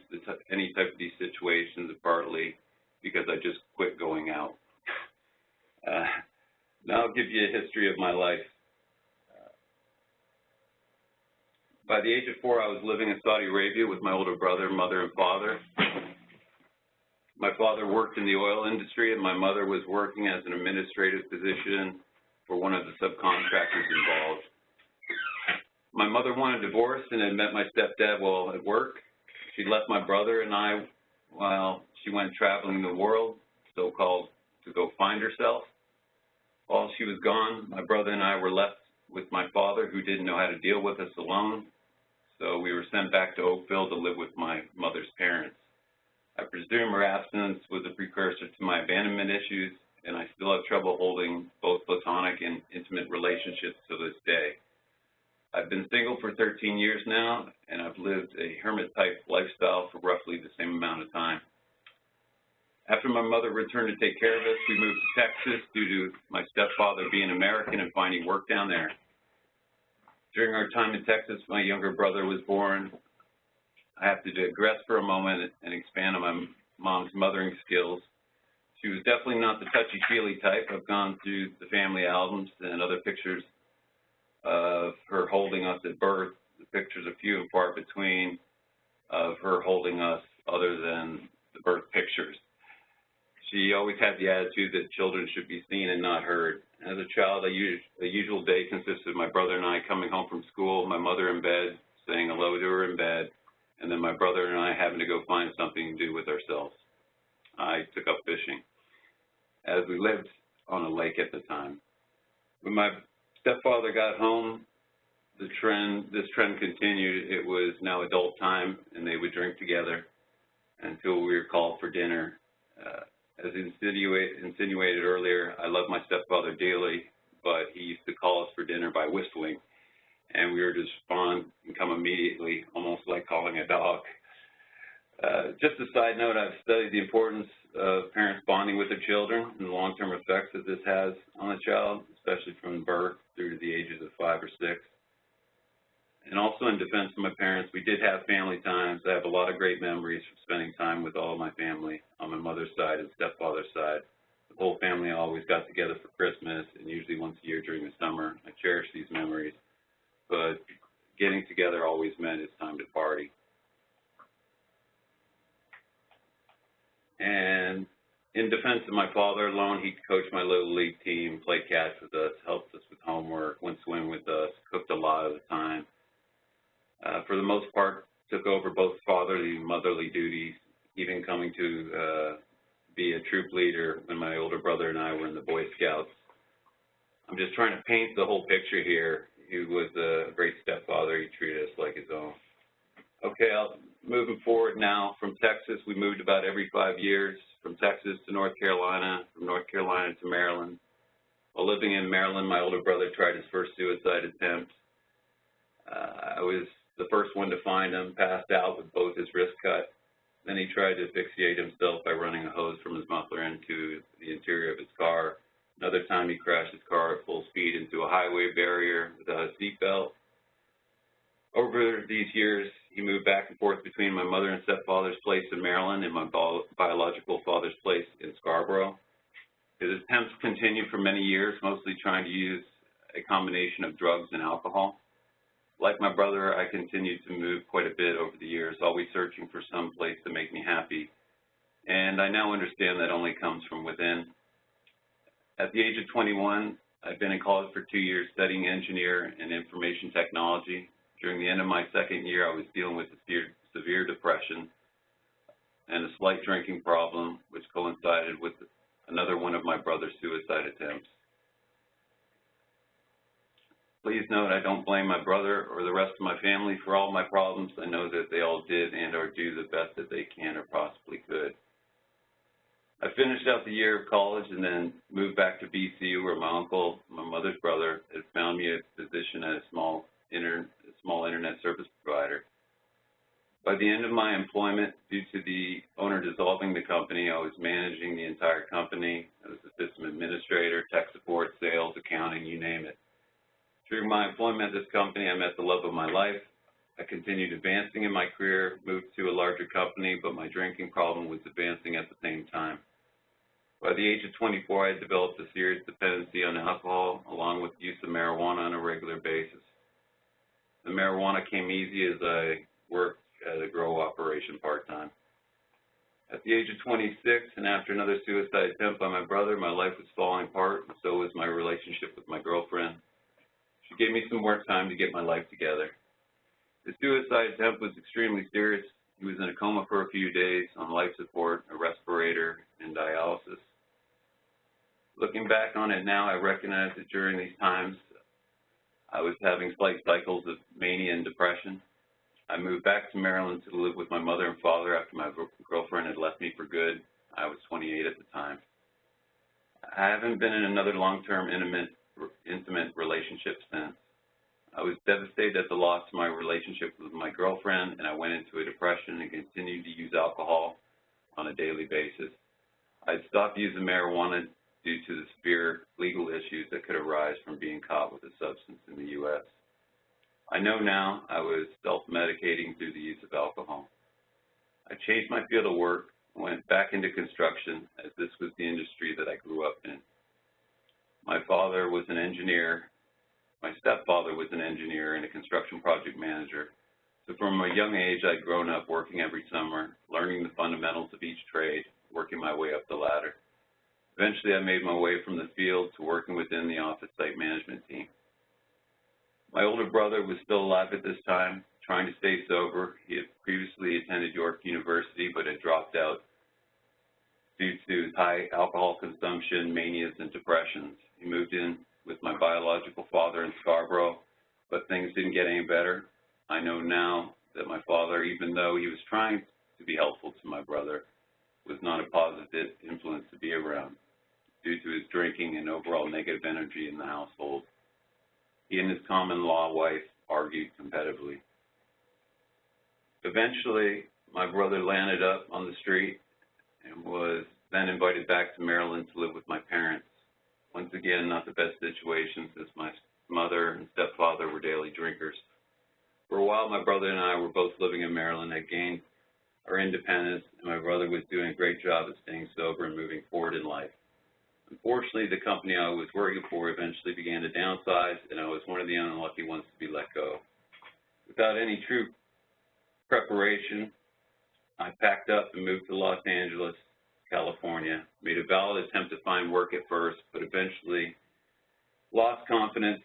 any type of these situations, and partly because I just quit going out. Now I'll give you a history of my life. By the age of 4, I was living in Saudi Arabia with my older brother, mother, and father. My father worked in the oil industry, and my mother was working as an administrative position for one of the subcontractors involved. My mother wanted a divorce and had met my stepdad while at work. She left my brother and I while she went traveling the world, so-called to go find herself. While she was gone, my brother and I were left with my father, who didn't know how to deal with us alone. So we were sent back to Oakville to live with my mother's parents. I presume her absence was a precursor to my abandonment issues, and I still have trouble holding both platonic and intimate relationships to this day. I've been single for 13 years now, and I've lived a hermit-type lifestyle for roughly the same amount of time. After my mother returned to take care of us, we moved to Texas due to my stepfather being American and finding work down there. During our time in Texas, my younger brother was born. I have to digress for a moment and expand on my mom's mothering skills. She was definitely not the touchy-feely type. I've gone through the family albums and other pictures of her holding us at birth. The pictures are few and far between of her holding us other than the birth pictures. She always had the attitude that children should be seen and not heard. As a child, a usual day consisted of my brother and I coming home from school, my mother in bed, saying hello to her in bed, and then my brother and I having to go find something to do with ourselves. I took up fishing, as we lived on a lake at the time. When my stepfather got home, this trend continued. It was now adult time, and they would drink together until we were called for dinner. As insinuated earlier, I love my stepfather dearly, but he used to call us for dinner by whistling, and we were to respond and come immediately, almost like calling a dog. Just a side note, I've studied the importance of parents bonding with their children and the long-term effects that this has on a child, especially from birth through to the ages of 5 or 6. And also, in defense of my parents, we did have family times. I have a lot of great memories from spending time with all of my family on my mother's side and stepfather's side. The whole family always got together for Christmas, and usually once a year during the summer. I cherish these memories, but getting together always meant it's time to party. went to my father alone. He coached my little league team, played catch with us, helped us with homework, went swimming with us, cooked a lot of the time. For the most part, took over both fatherly and motherly duties, even coming to be a troop leader when my older brother and I were in the Boy Scouts. I'm just trying to paint the whole picture here. He was a great stepfather. He treated us like his own. Okay, moving forward now. From Texas, we moved about every 5 years. From Texas to North Carolina, from North Carolina to Maryland. While living in Maryland, my older brother tried his first suicide attempt. I was the first one to find him, passed out with both his wrists cut. Then he tried to asphyxiate himself by running a hose from his muffler into the interior of his car. Another time he crashed his car at full speed into a highway barrier without a seatbelt. Over these years, he moved back and forth between my mother and stepfather's place in Maryland and my biological father's place in Scarborough. His attempts continued for many years, mostly trying to use a combination of drugs and alcohol. Like my brother, I continued to move quite a bit over the years, always searching for some place to make me happy. And I now understand that only comes from within. At the age of 21, I'd been in college for 2 years studying engineer and information technology. During the end of my second year, I was dealing with severe depression and a slight drinking problem, which coincided with another one of my brother's suicide attempts. Please note, I don't blame my brother or the rest of my family for all my problems. I know that they all did and or do the best that they can or possibly could. I finished out the year of college and then moved back to BC, where my uncle, my mother's brother, had found me a position at a small internet service provider. By the end of my employment, due to the owner dissolving the company, I was managing the entire company. I was a system administrator, tech support, sales, accounting, you name it. Through my employment at this company, I met the love of my life. I continued advancing in my career, moved to a larger company, but my drinking problem was advancing at the same time. By the age of 24, I had developed a serious dependency on alcohol, along with use of marijuana on a regular basis. The marijuana came easy as I worked at a grow operation part-time. At the age of 26, and after another suicide attempt by my brother, my life was falling apart, and so was my relationship with my girlfriend. She gave me some more time to get my life together. The suicide attempt was extremely serious. He was in a coma for a few days, on life support, a respirator, and dialysis. Looking back on it now, I recognize that during these times, I was having slight cycles of mania and depression. I moved back to Maryland to live with my mother and father after my girlfriend had left me for good. I was 28 at the time. I haven't been in another long-term intimate relationship since. I was devastated at the loss of my relationship with my girlfriend, and I went into a depression and continued to use alcohol on a daily basis. I'd stopped using marijuana due to the severe legal issues that could arise from being caught with a substance in the U.S. I know now I was self-medicating through the use of alcohol. I changed my field of work and went back into construction, as this was the industry that I grew up in. My father was an engineer. My stepfather was an engineer and a construction project manager. So from a young age, I'd grown up working every summer, learning the fundamentals of each trade, working my way up the ladder. Eventually, I made my way from the field to working within the office site management team. My older brother was still alive at this time, trying to stay sober. He had previously attended York University, but had dropped out due to high alcohol consumption, manias, and depressions. He moved in with my biological father in Scarborough, but things didn't get any better. I know now that my father, even though he was trying to be helpful to my brother, was not a positive influence to be around due to his drinking and overall negative energy in the household. He and his common-law wife argued competitively. Eventually, my brother landed up on the street and was then invited back to Maryland to live with my parents. Once again, not the best situation, since my mother and stepfather were daily drinkers. For a while, my brother and I were both living in Maryland. I gained our independence, and my brother was doing a great job of staying sober and moving forward in life. Unfortunately, the company I was working for eventually began to downsize, and I was one of the unlucky ones to be let go. Without any true preparation, I packed up and moved to Los Angeles, California. Made a valid attempt to find work at first, but eventually lost confidence.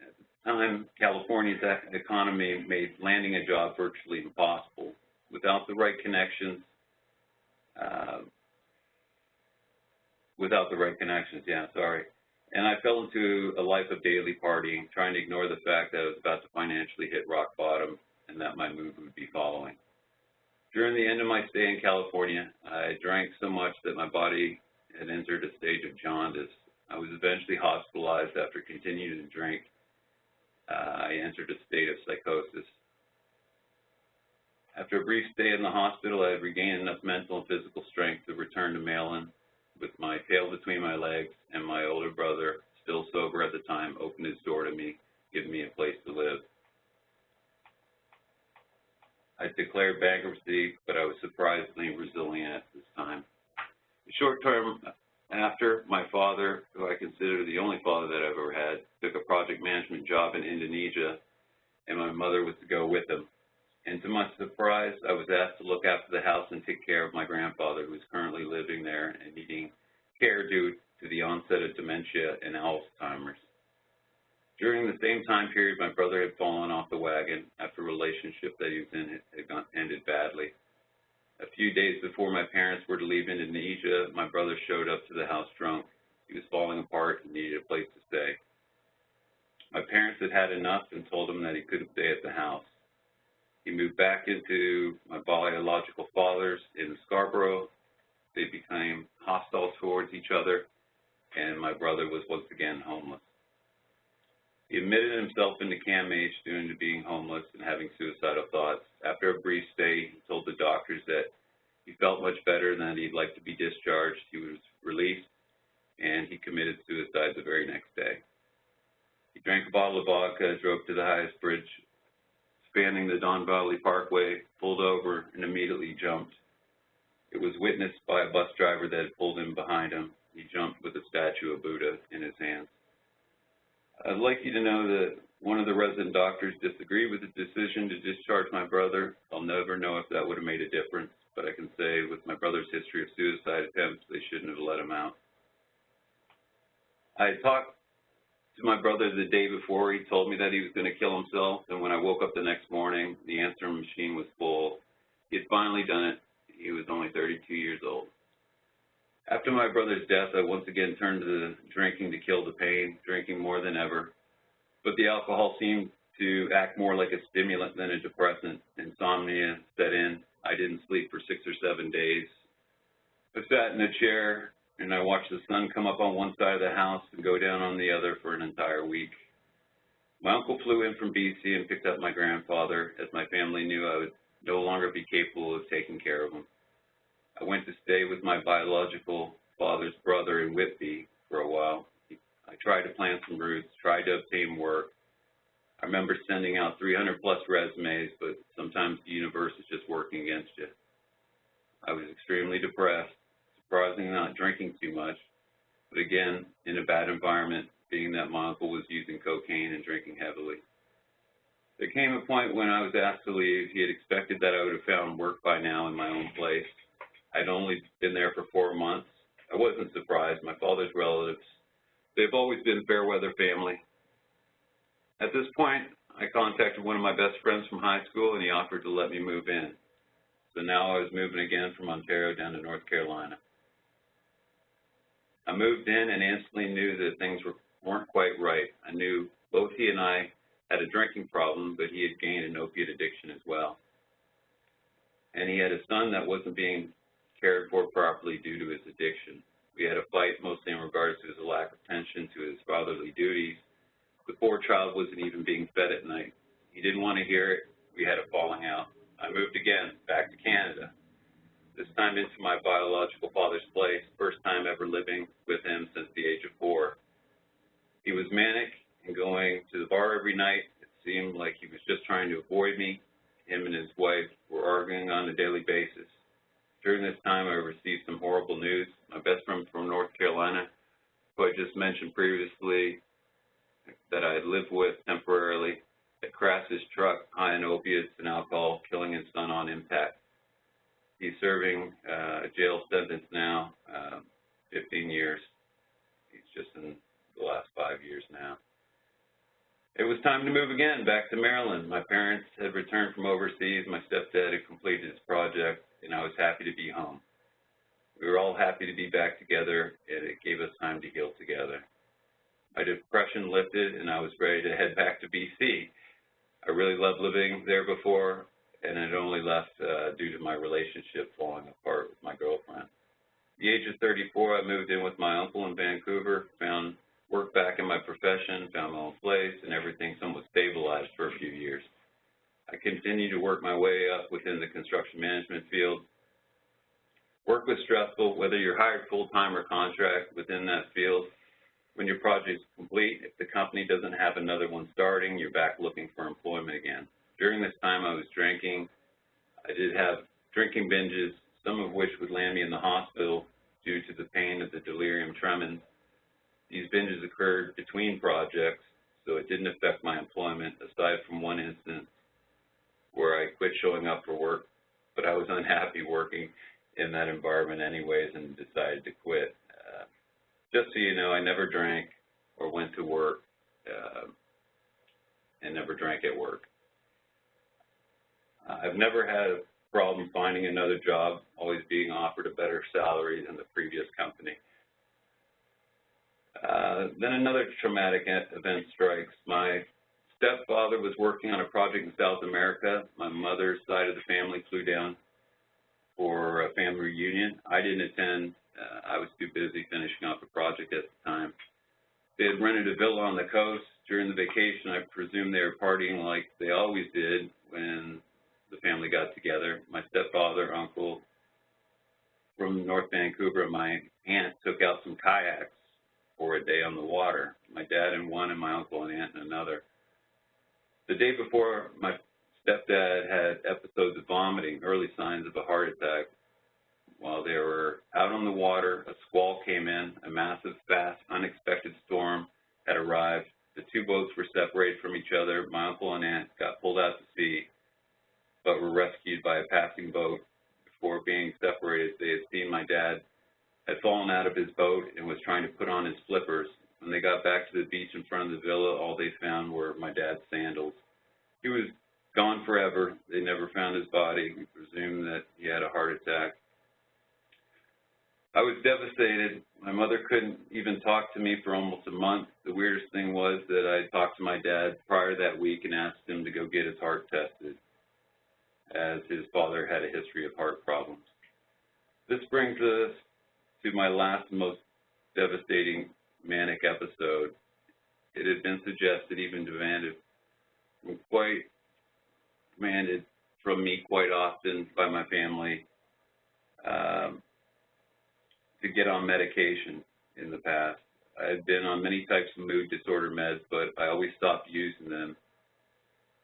At the time, California's economy made landing a job virtually impossible. Without the right connections, and I fell into a life of daily partying, trying to ignore the fact that I was about to financially hit rock bottom and that my move would be following. During the end of my stay in California, I drank so much that my body had entered a stage of jaundice. I was eventually hospitalized after continuing to drink. I entered a state of psychosis. After a brief stay in the hospital, I had regained enough mental and physical strength to return to Maryland. With my tail between my legs, and my older brother, still sober at the time, opened his door to me, giving me a place to live. I declared bankruptcy, but I was surprisingly resilient at this time. A short term after, my father, who I consider the only father that I've ever had, took a project management job in Indonesia, and my mother was to go with him. And to my surprise, I was asked to look after the house and take care of my grandfather, who is currently living there and needing care due to the onset of dementia and Alzheimer's. During the same time period, my brother had fallen off the wagon after a relationship that he was in had ended badly. A few days before my parents were to leave Indonesia, my brother showed up to the house drunk. He was falling apart and needed a place to stay. My parents had had enough and told him that he couldn't stay at the house. He moved back into my biological father's in Scarborough. They became hostile towards each other, and my brother was once again homeless. He admitted himself into CAMH due to being homeless and having suicidal thoughts. After a brief stay, he told the doctors that he felt much better and that he'd like to be discharged. He was released, and he committed suicide the very next day. He drank a bottle of vodka, drove to the highest bridge spanning the Don Valley Parkway, pulled over, and immediately jumped. It was witnessed by a bus driver that had pulled in behind him. He jumped with a statue of Buddha in his hands. I'd like you to know that one of the resident doctors disagreed with the decision to discharge my brother. I'll never know if that would have made a difference, but I can say with my brother's history of suicide attempts, they shouldn't have let him out. I talked to my brother the day before. He told me that he was going to kill himself, and when I woke up the next morning, the answering machine was full. He had finally done it. He was only 32 years old. After my brother's death, I once again turned to drinking to kill the pain, drinking more than ever. But the alcohol seemed to act more like a stimulant than a depressant. Insomnia set in. I didn't sleep for 6 or 7 days. I sat in a chair and I watched the sun come up on one side of the house and go down on the other for an entire week. My uncle flew in from BC and picked up my grandfather, as my family knew I would no longer be capable of taking care of him. I went to stay with my biological father's brother in Whitby for a while. I tried to plant some roots, tried to obtain work. I remember sending out 300-plus resumes, but sometimes the universe is just working against you. I was extremely depressed, surprisingly not drinking too much, but again, in a bad environment, being that my uncle was using cocaine and drinking heavily. There came a point when I was asked to leave. He had expected that I would have found work by now in my own place. I'd only been there for 4 months. I wasn't surprised. My father's relatives, they've always been fair weather family. At this point, I contacted one of my best friends from high school, and he offered to let me move in. So now I was moving again from Ontario down to North Carolina. I moved in and instantly knew that things weren't quite right. I knew both he and I had a drinking problem, but he had gained an opiate addiction as well. And he had a son that wasn't being cared for properly due to his addiction. We had a fight mostly in regards to his lack of attention to his fatherly duties. The poor child wasn't even being fed at night. He didn't want to hear it. We had a falling out. I moved again, back to Canada, this time into my biological father's place, first time ever living with him since the age of 4. He was manic and going to the bar every night. It seemed like he was just trying to avoid me. Him and his wife were arguing on a daily basis. During this time, I received some horrible news. My best friend from North Carolina, who I just mentioned previously, that I had lived with temporarily, had crashed his truck high in opiates and alcohol, killing his son on impact. He's serving a jail sentence now, 15 years. He's just in the last 5 years now. It was time to move again, back to Maryland. My parents had returned from overseas. My stepdad had completed his project, and I was happy to be home. We were all happy to be back together, and it gave us time to heal together. My depression lifted, and I was ready to head back to BC. I really loved living there before, and it only left due to my relationship falling apart with my girlfriend. At the age of 34, I moved in with my uncle in Vancouver, found work back in my profession, found my own place, and everything somewhat stabilized for a few years. I continued to work my way up within the construction management field. Work was stressful, whether you're hired full-time or contract within that field. When your project is complete, if the company doesn't have another one starting, you're back looking for employment again. During this time, I was drinking. I did have drinking binges, some of which would land me in the hospital due to the pain of the delirium tremens. These binges occurred between projects, so it didn't affect my employment, aside from one instance where I quit showing up for work, but I was unhappy working in that environment anyways and decided to quit. Just so you know, I never drank or went to work and never drank at work. I've never had a problem finding another job, always being offered a better salary than the previous company. Then another traumatic event strikes. My stepfather was working on a project in South America. My mother's side of the family flew down for a family reunion. I didn't attend. I was too busy finishing off a project at the time. They had rented a villa on the coast. During the vacation, I presume they were partying like they always did when the family got together. My stepfather, uncle from North Vancouver, and my aunt took out some kayaks for a day on the water. My dad in one and my uncle and aunt in another. The day before, my stepdad had episodes of vomiting, early signs of a heart attack. While they were out on the water, a squall came in. A massive, fast, unexpected storm had arrived. The two boats were separated from each other. My uncle and aunt got pulled out to sea, but were rescued by a passing boat. Before being separated, they had seen my dad had fallen out of his boat and was trying to put on his flippers. When they got back to the beach in front of the villa, all they found were my dad's sandals. He was gone forever. They never found his body. We presumed that he had a heart attack. I was devastated. My mother couldn't even talk to me for almost a month. The weirdest thing was that I talked to my dad prior that week and asked him to go get his heart tested, as his father had a history of heart problems. This brings us to my last most devastating manic episode. It had been suggested, even demanded from me quite often by my family, to get on medication in the past. I had been on many types of mood disorder meds, but I always stopped using them.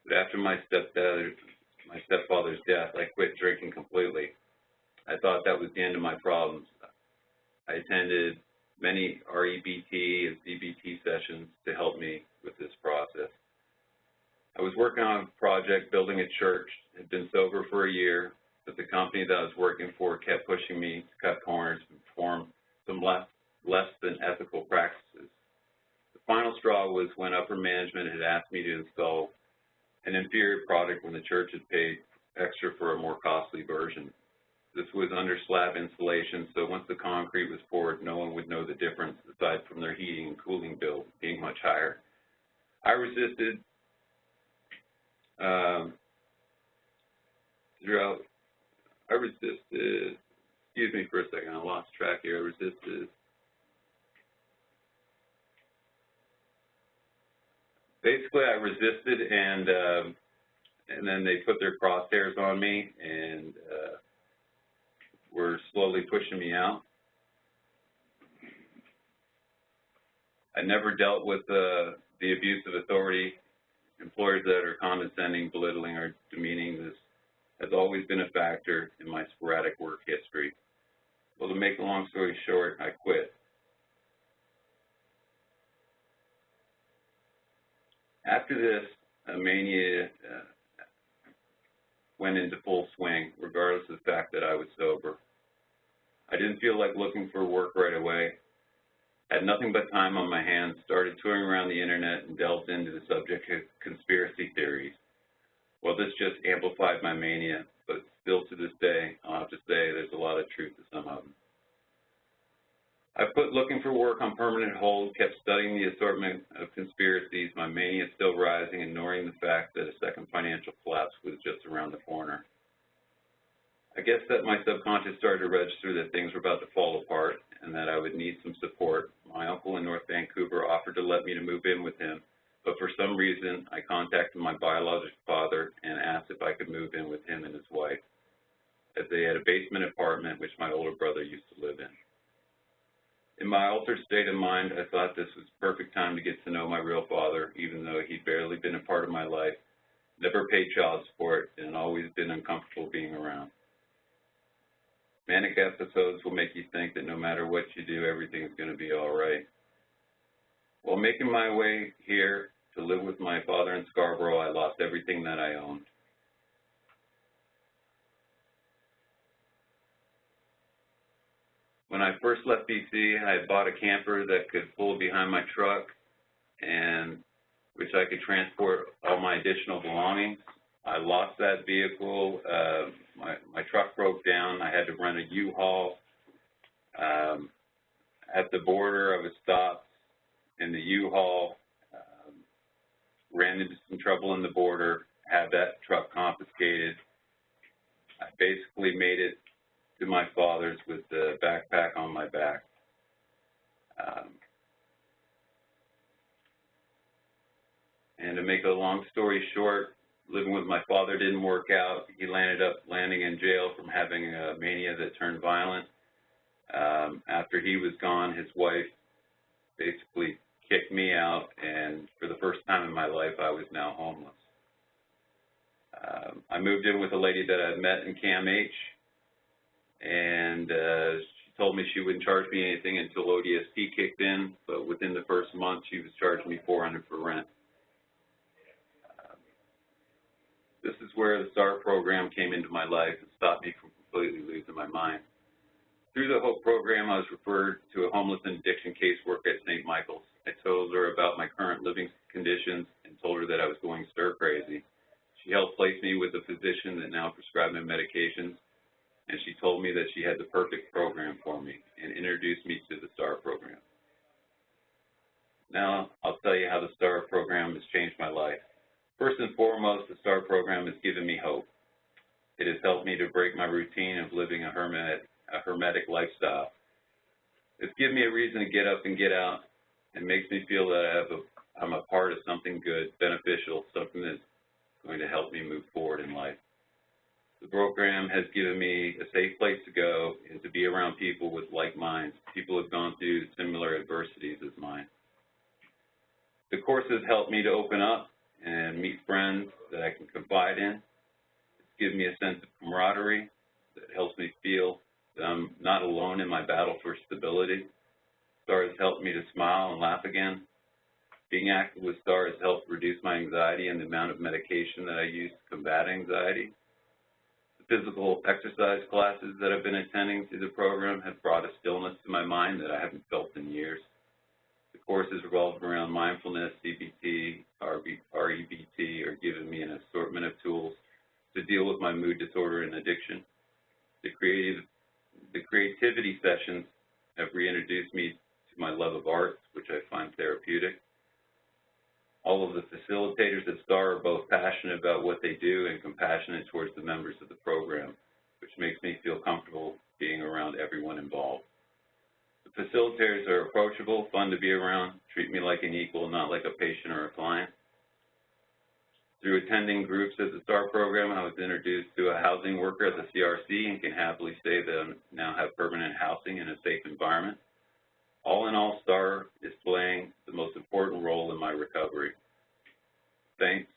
But after my stepfather's death, I quit drinking completely. I thought that was the end of my problems. I attended many REBT and CBT sessions to help me with this process. I was working on a project building a church. Had been sober for a year, but the company that I was working for kept pushing me to cut corners and perform some less than ethical practices. The final straw was when upper management had asked me to install an inferior product when the church had paid extra for a more costly version. This was under slab insulation, so once the concrete was poured, no one would know the difference aside from their heating and cooling bill being much higher. I resisted excuse me for a second, I lost track here. I resisted. Basically, I resisted, and then they put their crosshairs on me and were slowly pushing me out. I never dealt with the abuse of authority. Employers that are condescending, belittling, or demeaning. This has always been a factor in my sporadic work history. Well, to make a long story short, I quit. After this, a mania went into full swing, regardless of the fact that I was sober. I didn't feel like looking for work right away. Had nothing but time on my hands, started touring around the internet and delved into the subject of conspiracy theories. Well, this just amplified my mania, but still to this day, I'll have to say there's a lot of truth to some of them. I put looking for work on permanent hold, kept studying the assortment of conspiracies, my mania still rising, ignoring the fact that a second financial collapse was just around the corner. I guess that my subconscious started to register that things were about to fall apart and that I would need some support. My uncle in North Vancouver offered to let me to move in with him, but for some reason I contacted my biological father and asked if I could move in with him and his wife, as they had a basement apartment which my older brother used to live in. In my altered state of mind, I thought this was the perfect time to get to know my real father, even though he'd barely been a part of my life, never paid child support, and always been uncomfortable being around. Manic episodes will make you think that no matter what you do, everything's going to be all right. While making my way here to live with my father in Scarborough, I lost everything that I owned. When I first left BC, I had bought a camper that could pull behind my truck and which I could transport all my additional belongings. I lost that vehicle. My truck broke down. I had to rent a U-Haul. At the border, I was stopped in the U-Haul, ran into some trouble in the border, had that truck confiscated. I basically made it to my father's with the backpack on my back. And to make a long story short, living with my father didn't work out. He landed up landing in jail from having a mania that turned violent. After he was gone, his wife basically kicked me out, and for the first time in my life, I was now homeless. I moved in with a lady that I met in CAMH, and she told me she wouldn't charge me anything until ODSP kicked in, but within the first month, she was charging me $400 for rent. This is where the STAR program came into my life and stopped me from completely losing my mind. Through the HOPE program, I was referred to a homeless and addiction caseworker at St. Michael's. I told her about my current living conditions and told her that I was going stir crazy. She helped place me with a physician that now prescribed me medications, and she told me that she had the perfect program for me and introduced me to the STAR program. Now, I'll tell you how the STAR program has changed my life. First and foremost, the STAR program has given me hope. It has helped me to break my routine of living a hermetic lifestyle. It's given me a reason to get up and get out and makes me feel that I'm a part of something good, beneficial, something that's going to help me move forward in life. The program has given me a safe place to go and to be around people with like minds, people who have gone through similar adversities as mine. The course has helped me to open up and meet friends that I can confide in. It's given me a sense of camaraderie that helps me feel that I'm not alone in my battle for stability. STAR has helped me to smile and laugh again. Being active with STAR has helped reduce my anxiety and the amount of medication that I use to combat anxiety. The physical exercise classes that I've been attending through the program have brought a stillness to my mind that I haven't felt in years. The courses revolved around mindfulness, CBT, REBT, are giving me an assortment of tools to deal with my mood disorder and addiction. The creativity sessions have reintroduced me to my love of arts, which I find therapeutic. All of the facilitators at STAR are both passionate about what they do and compassionate towards the members of the program, which makes me feel comfortable being around everyone involved. The facilitators are approachable, fun to be around, treat me like an equal, not like a patient or a client. Through attending groups at the STAR program, I was introduced to a housing worker at the CRC and can happily say that I now have permanent housing in a safe environment. All in all, STAR is playing the most important role in my recovery. Thanks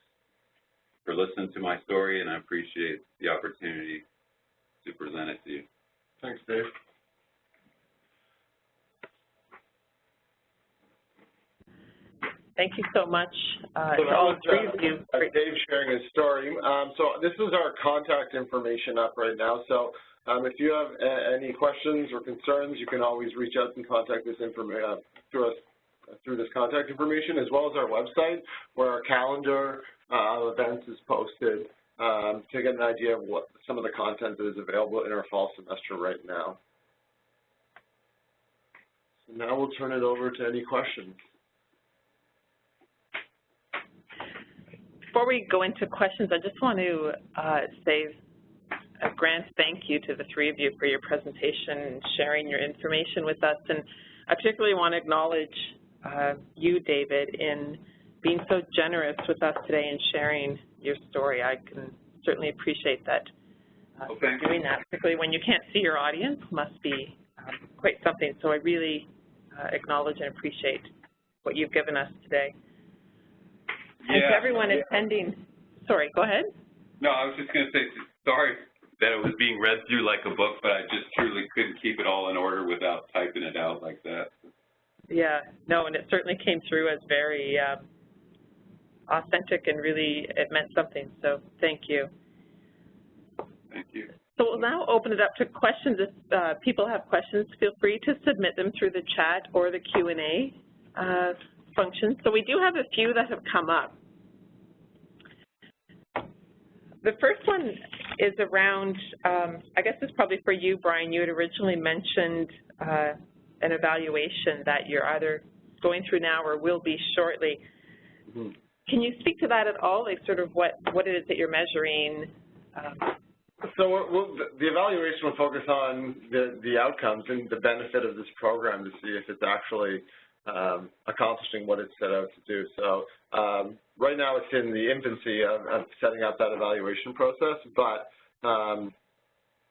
for listening to my story, and I appreciate the opportunity to present it to you. Thanks, Dave. Thank you so much So to all three of you. Dave sharing his story. So this is our contact information up right now. So if you have any questions or concerns, you can always reach out and contact this information through this contact information, as well as our website, where our calendar of events is posted to get an idea of what some of the content that is available in our fall semester right now. So now we'll turn it over to any questions. Before we go into questions, I just want to say a grand thank you to the three of you for your presentation and sharing your information with us. And I particularly want to acknowledge you, David, in being so generous with us today and sharing your story. I can certainly appreciate that. Doing that, particularly when you can't see your audience, must be quite something. So I really acknowledge and appreciate what you've given us today. Yeah. And to everyone attending, sorry, go ahead. No, I was just going to say, sorry that it was being read through like a book, but I just truly couldn't keep it all in order without typing it out like that. Yeah, no, and it certainly came through as very authentic, and really it meant something, so thank you. Thank you. So we'll now open it up to questions. If people have questions, feel free to submit them through the chat or the Q&A function. So we do have a few that have come up. The first one is around, I guess it's probably for you, Brian. You had originally mentioned an evaluation that you're either going through now or will be shortly. Mm-hmm. Can you speak to that at all, like sort of what it is that you're measuring? So the evaluation will focus on the outcomes and the benefit of this program to see if it's actually accomplishing what it's set out to do. So right now it's in the infancy of setting up that evaluation process, but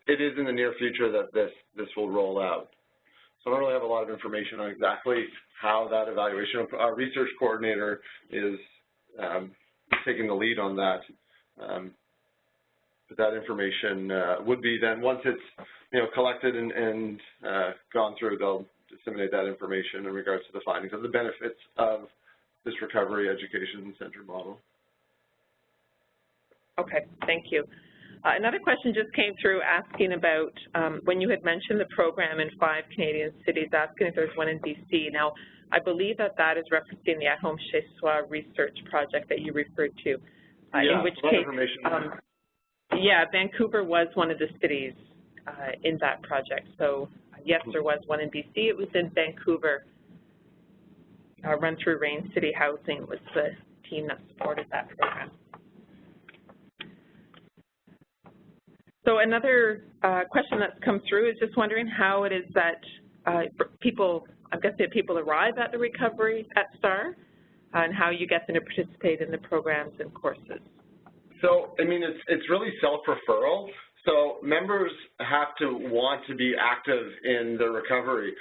it is in the near future that this will roll out. So I don't really have a lot of information on exactly how that evaluation, our research coordinator is taking the lead on that. But that information would be then, once it's collected and gone through, they'll disseminate that information in regards to the findings of the benefits of this recovery education center model. Okay, thank you. Another question just came through asking about when you had mentioned the program in 5 Canadian cities, asking if there's one in BC. Now, I believe that is referencing the At Home Chez Soi research project that you referred to. Yeah, in which case, yeah, Vancouver was one of the cities in that project. So yes, there was one in BC. It was in Vancouver. Run Through Rain City Housing was the team that supported that program. So another question that's come through is just wondering how it is that people, I guess people arrive at the recovery at STAR, and how you get them to participate in the programs and courses. So, I mean, it's really self-referral. So members have to want to be active in the recovery.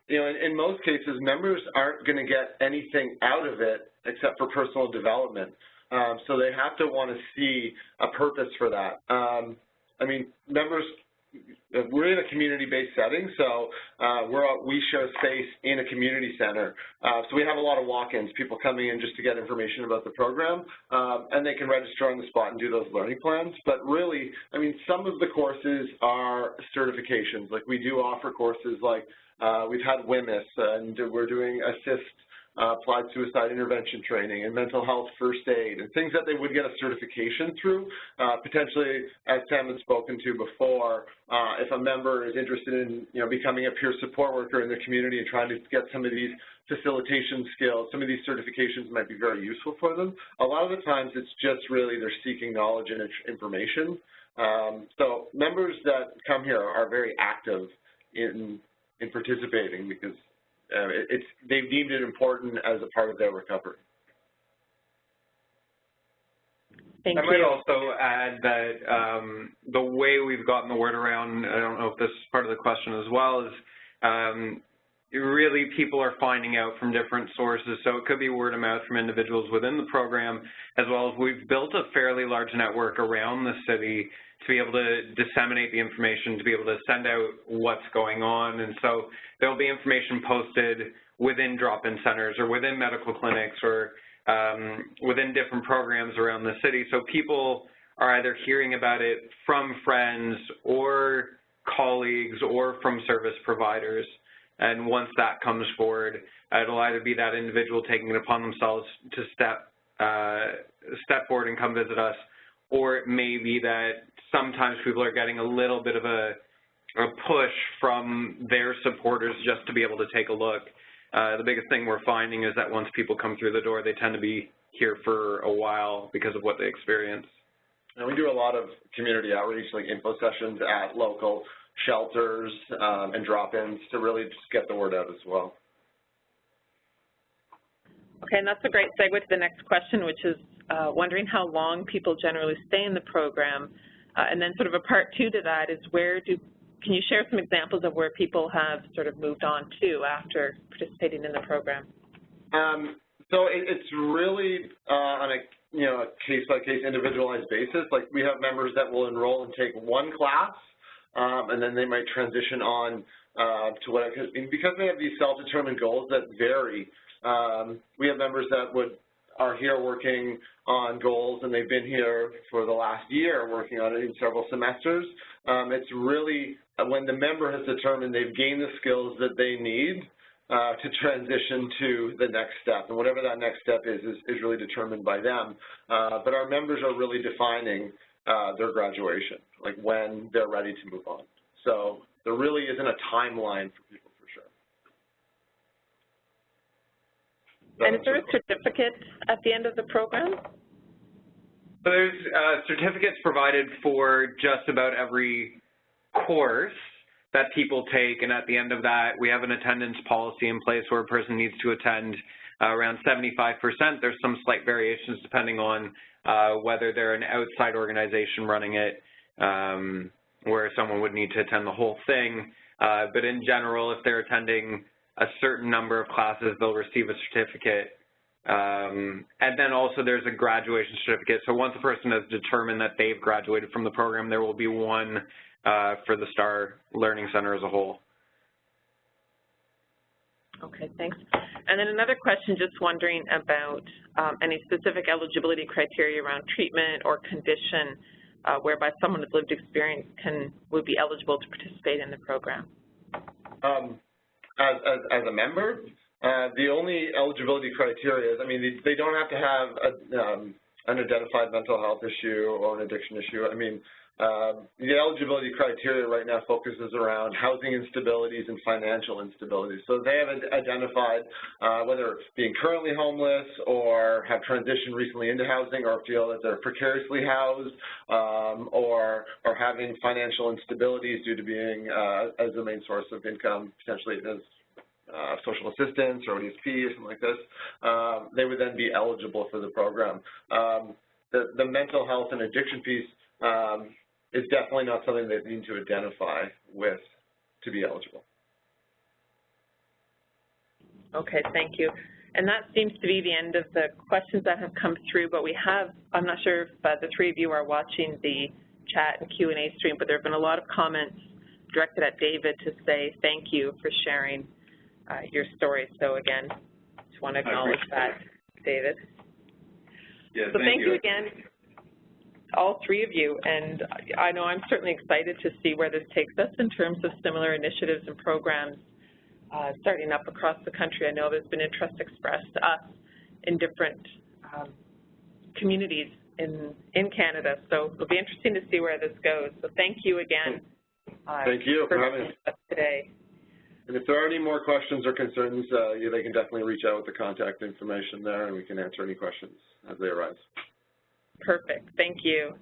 In most cases, members aren't going to get anything out of it except for personal development. So they have to want to see a purpose for that. I mean, members, we're in a community-based setting, so we share space in a community center. So we have a lot of walk-ins, people coming in just to get information about the program, and they can register on the spot and do those learning plans. But really, I mean, some of the courses are certifications. Like we do offer courses like we've had WMIS, and we're doing ASSIST, applied suicide intervention training, and mental health first aid, and things that they would get a certification through. Potentially, as Sam had spoken to before, if a member is interested in becoming a peer support worker in the community and trying to get some of these facilitation skills, some of these certifications might be very useful for them. A lot of the times it's just really they're seeking knowledge and information. So members that come here are very active in participating because they've deemed it important as a part of their recovery. Thank you. I might also add that the way we've gotten the word around, I don't know if this is part of the question as well, is really people are finding out from different sources. So it could be word of mouth from individuals within the program, as well as we've built a fairly large network around the city to be able to disseminate the information, to be able to send out what's going on. And so there'll be information posted within drop-in centers or within medical clinics or within different programs around the city. So people are either hearing about it from friends or colleagues or from service providers. And once that comes forward, it'll either be that individual taking it upon themselves to step forward and come visit us, or it may be that sometimes people are getting a little bit of a push from their supporters just to be able to take a look. The biggest thing we're finding is that once people come through the door, they tend to be here for a while because of what they experience. And we do a lot of community outreach, like info sessions at local shelters and drop-ins to really just get the word out as well. Okay, and that's a great segue to the next question, which is wondering how long people generally stay in the program. And then sort of a part two to that is can you share some examples of where people have sort of moved on to after participating in the program? So it's really on a case-by-case individualized basis. Like we have members that will enroll and take one class, and then they might transition on to what, because they have these self-determined goals that vary. We have members that are here working on goals, and they've been here for the last year working on it in several semesters. It's really when the member has determined they've gained the skills that they need to transition to the next step, and whatever that next step is really determined by them. But our members are really defining their graduation, like when they're ready to move on. So there really isn't a timeline for people, for sure. And is there a certificate at the end of the program? So there's certificates provided for just about every course that people take, and at the end of that, we have an attendance policy in place where a person needs to attend around 75%. There's some slight variations depending on whether they're an outside organization running it, where someone would need to attend the whole thing. But in general, if they're attending a certain number of classes, they'll receive a certificate. And then also there's a graduation certificate. So once a person has determined that they've graduated from the program, there will be one for the STAR Learning Center as a whole. Okay, thanks. And then another question, just wondering about any specific eligibility criteria around treatment or condition whereby someone with lived experience would be eligible to participate in the program. As a member, the only eligibility criteria is, I mean, they don't have to have an identified mental health issue or an addiction issue. I mean, the eligibility criteria right now focuses around housing instabilities and financial instabilities. So they have identified whether being currently homeless or have transitioned recently into housing or feel that they're precariously housed or having financial instabilities due to being as the main source of income, potentially as social assistance or ODSP or something like this, they would then be eligible for the program. The mental health and addiction piece is definitely not something they need to identify with to be eligible. Okay, thank you. And that seems to be the end of the questions that have come through, but we have, I'm not sure if the three of you are watching the chat and Q&A stream, but there have been a lot of comments directed at David to say thank you for sharing your story. So again, just want to acknowledge that, David. Yeah, so thank you again, all three of you, and I know I'm certainly excited to see where this takes us in terms of similar initiatives and programs starting up across the country. I know there's been interest expressed to us in different communities in Canada, so it'll be interesting to see where this goes. So thank you again. Thank you for having us today. And if there are any more questions or concerns, they can definitely reach out with the contact information there, and we can answer any questions as they arise. Perfect. Thank you.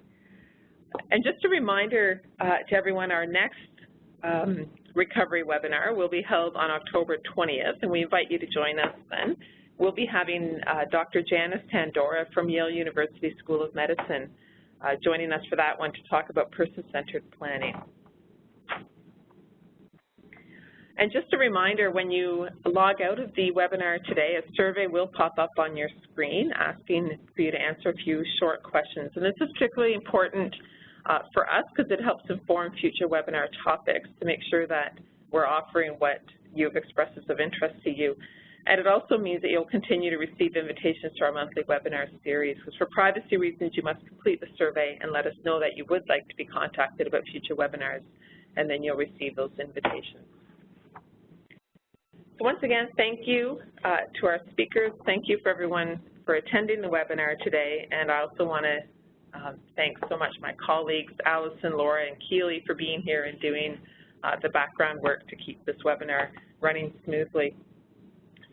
And just a reminder to everyone, our next recovery webinar will be held on October 20th, and we invite you to join us then. We'll be having Dr. Janice Pandora from Yale University School of Medicine joining us for that one to talk about person-centered planning. And just a reminder, when you log out of the webinar today, a survey will pop up on your screen asking for you to answer a few short questions. And this is particularly important for us because it helps inform future webinar topics to make sure that we're offering what you've expressed as of interest to you. And it also means that you'll continue to receive invitations to our monthly webinar series, because for privacy reasons, you must complete the survey and let us know that you would like to be contacted about future webinars, and then you'll receive those invitations. So once again, thank you to our speakers. Thank you for everyone for attending the webinar today, and I also want to thank so much my colleagues, Allison, Laura, and Keely, for being here and doing the background work to keep this webinar running smoothly.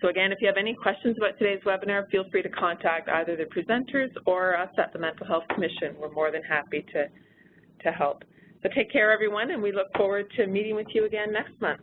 So again, if you have any questions about today's webinar, feel free to contact either the presenters or us at the Mental Health Commission. We're more than happy to help. So take care, everyone, and we look forward to meeting with you again next month.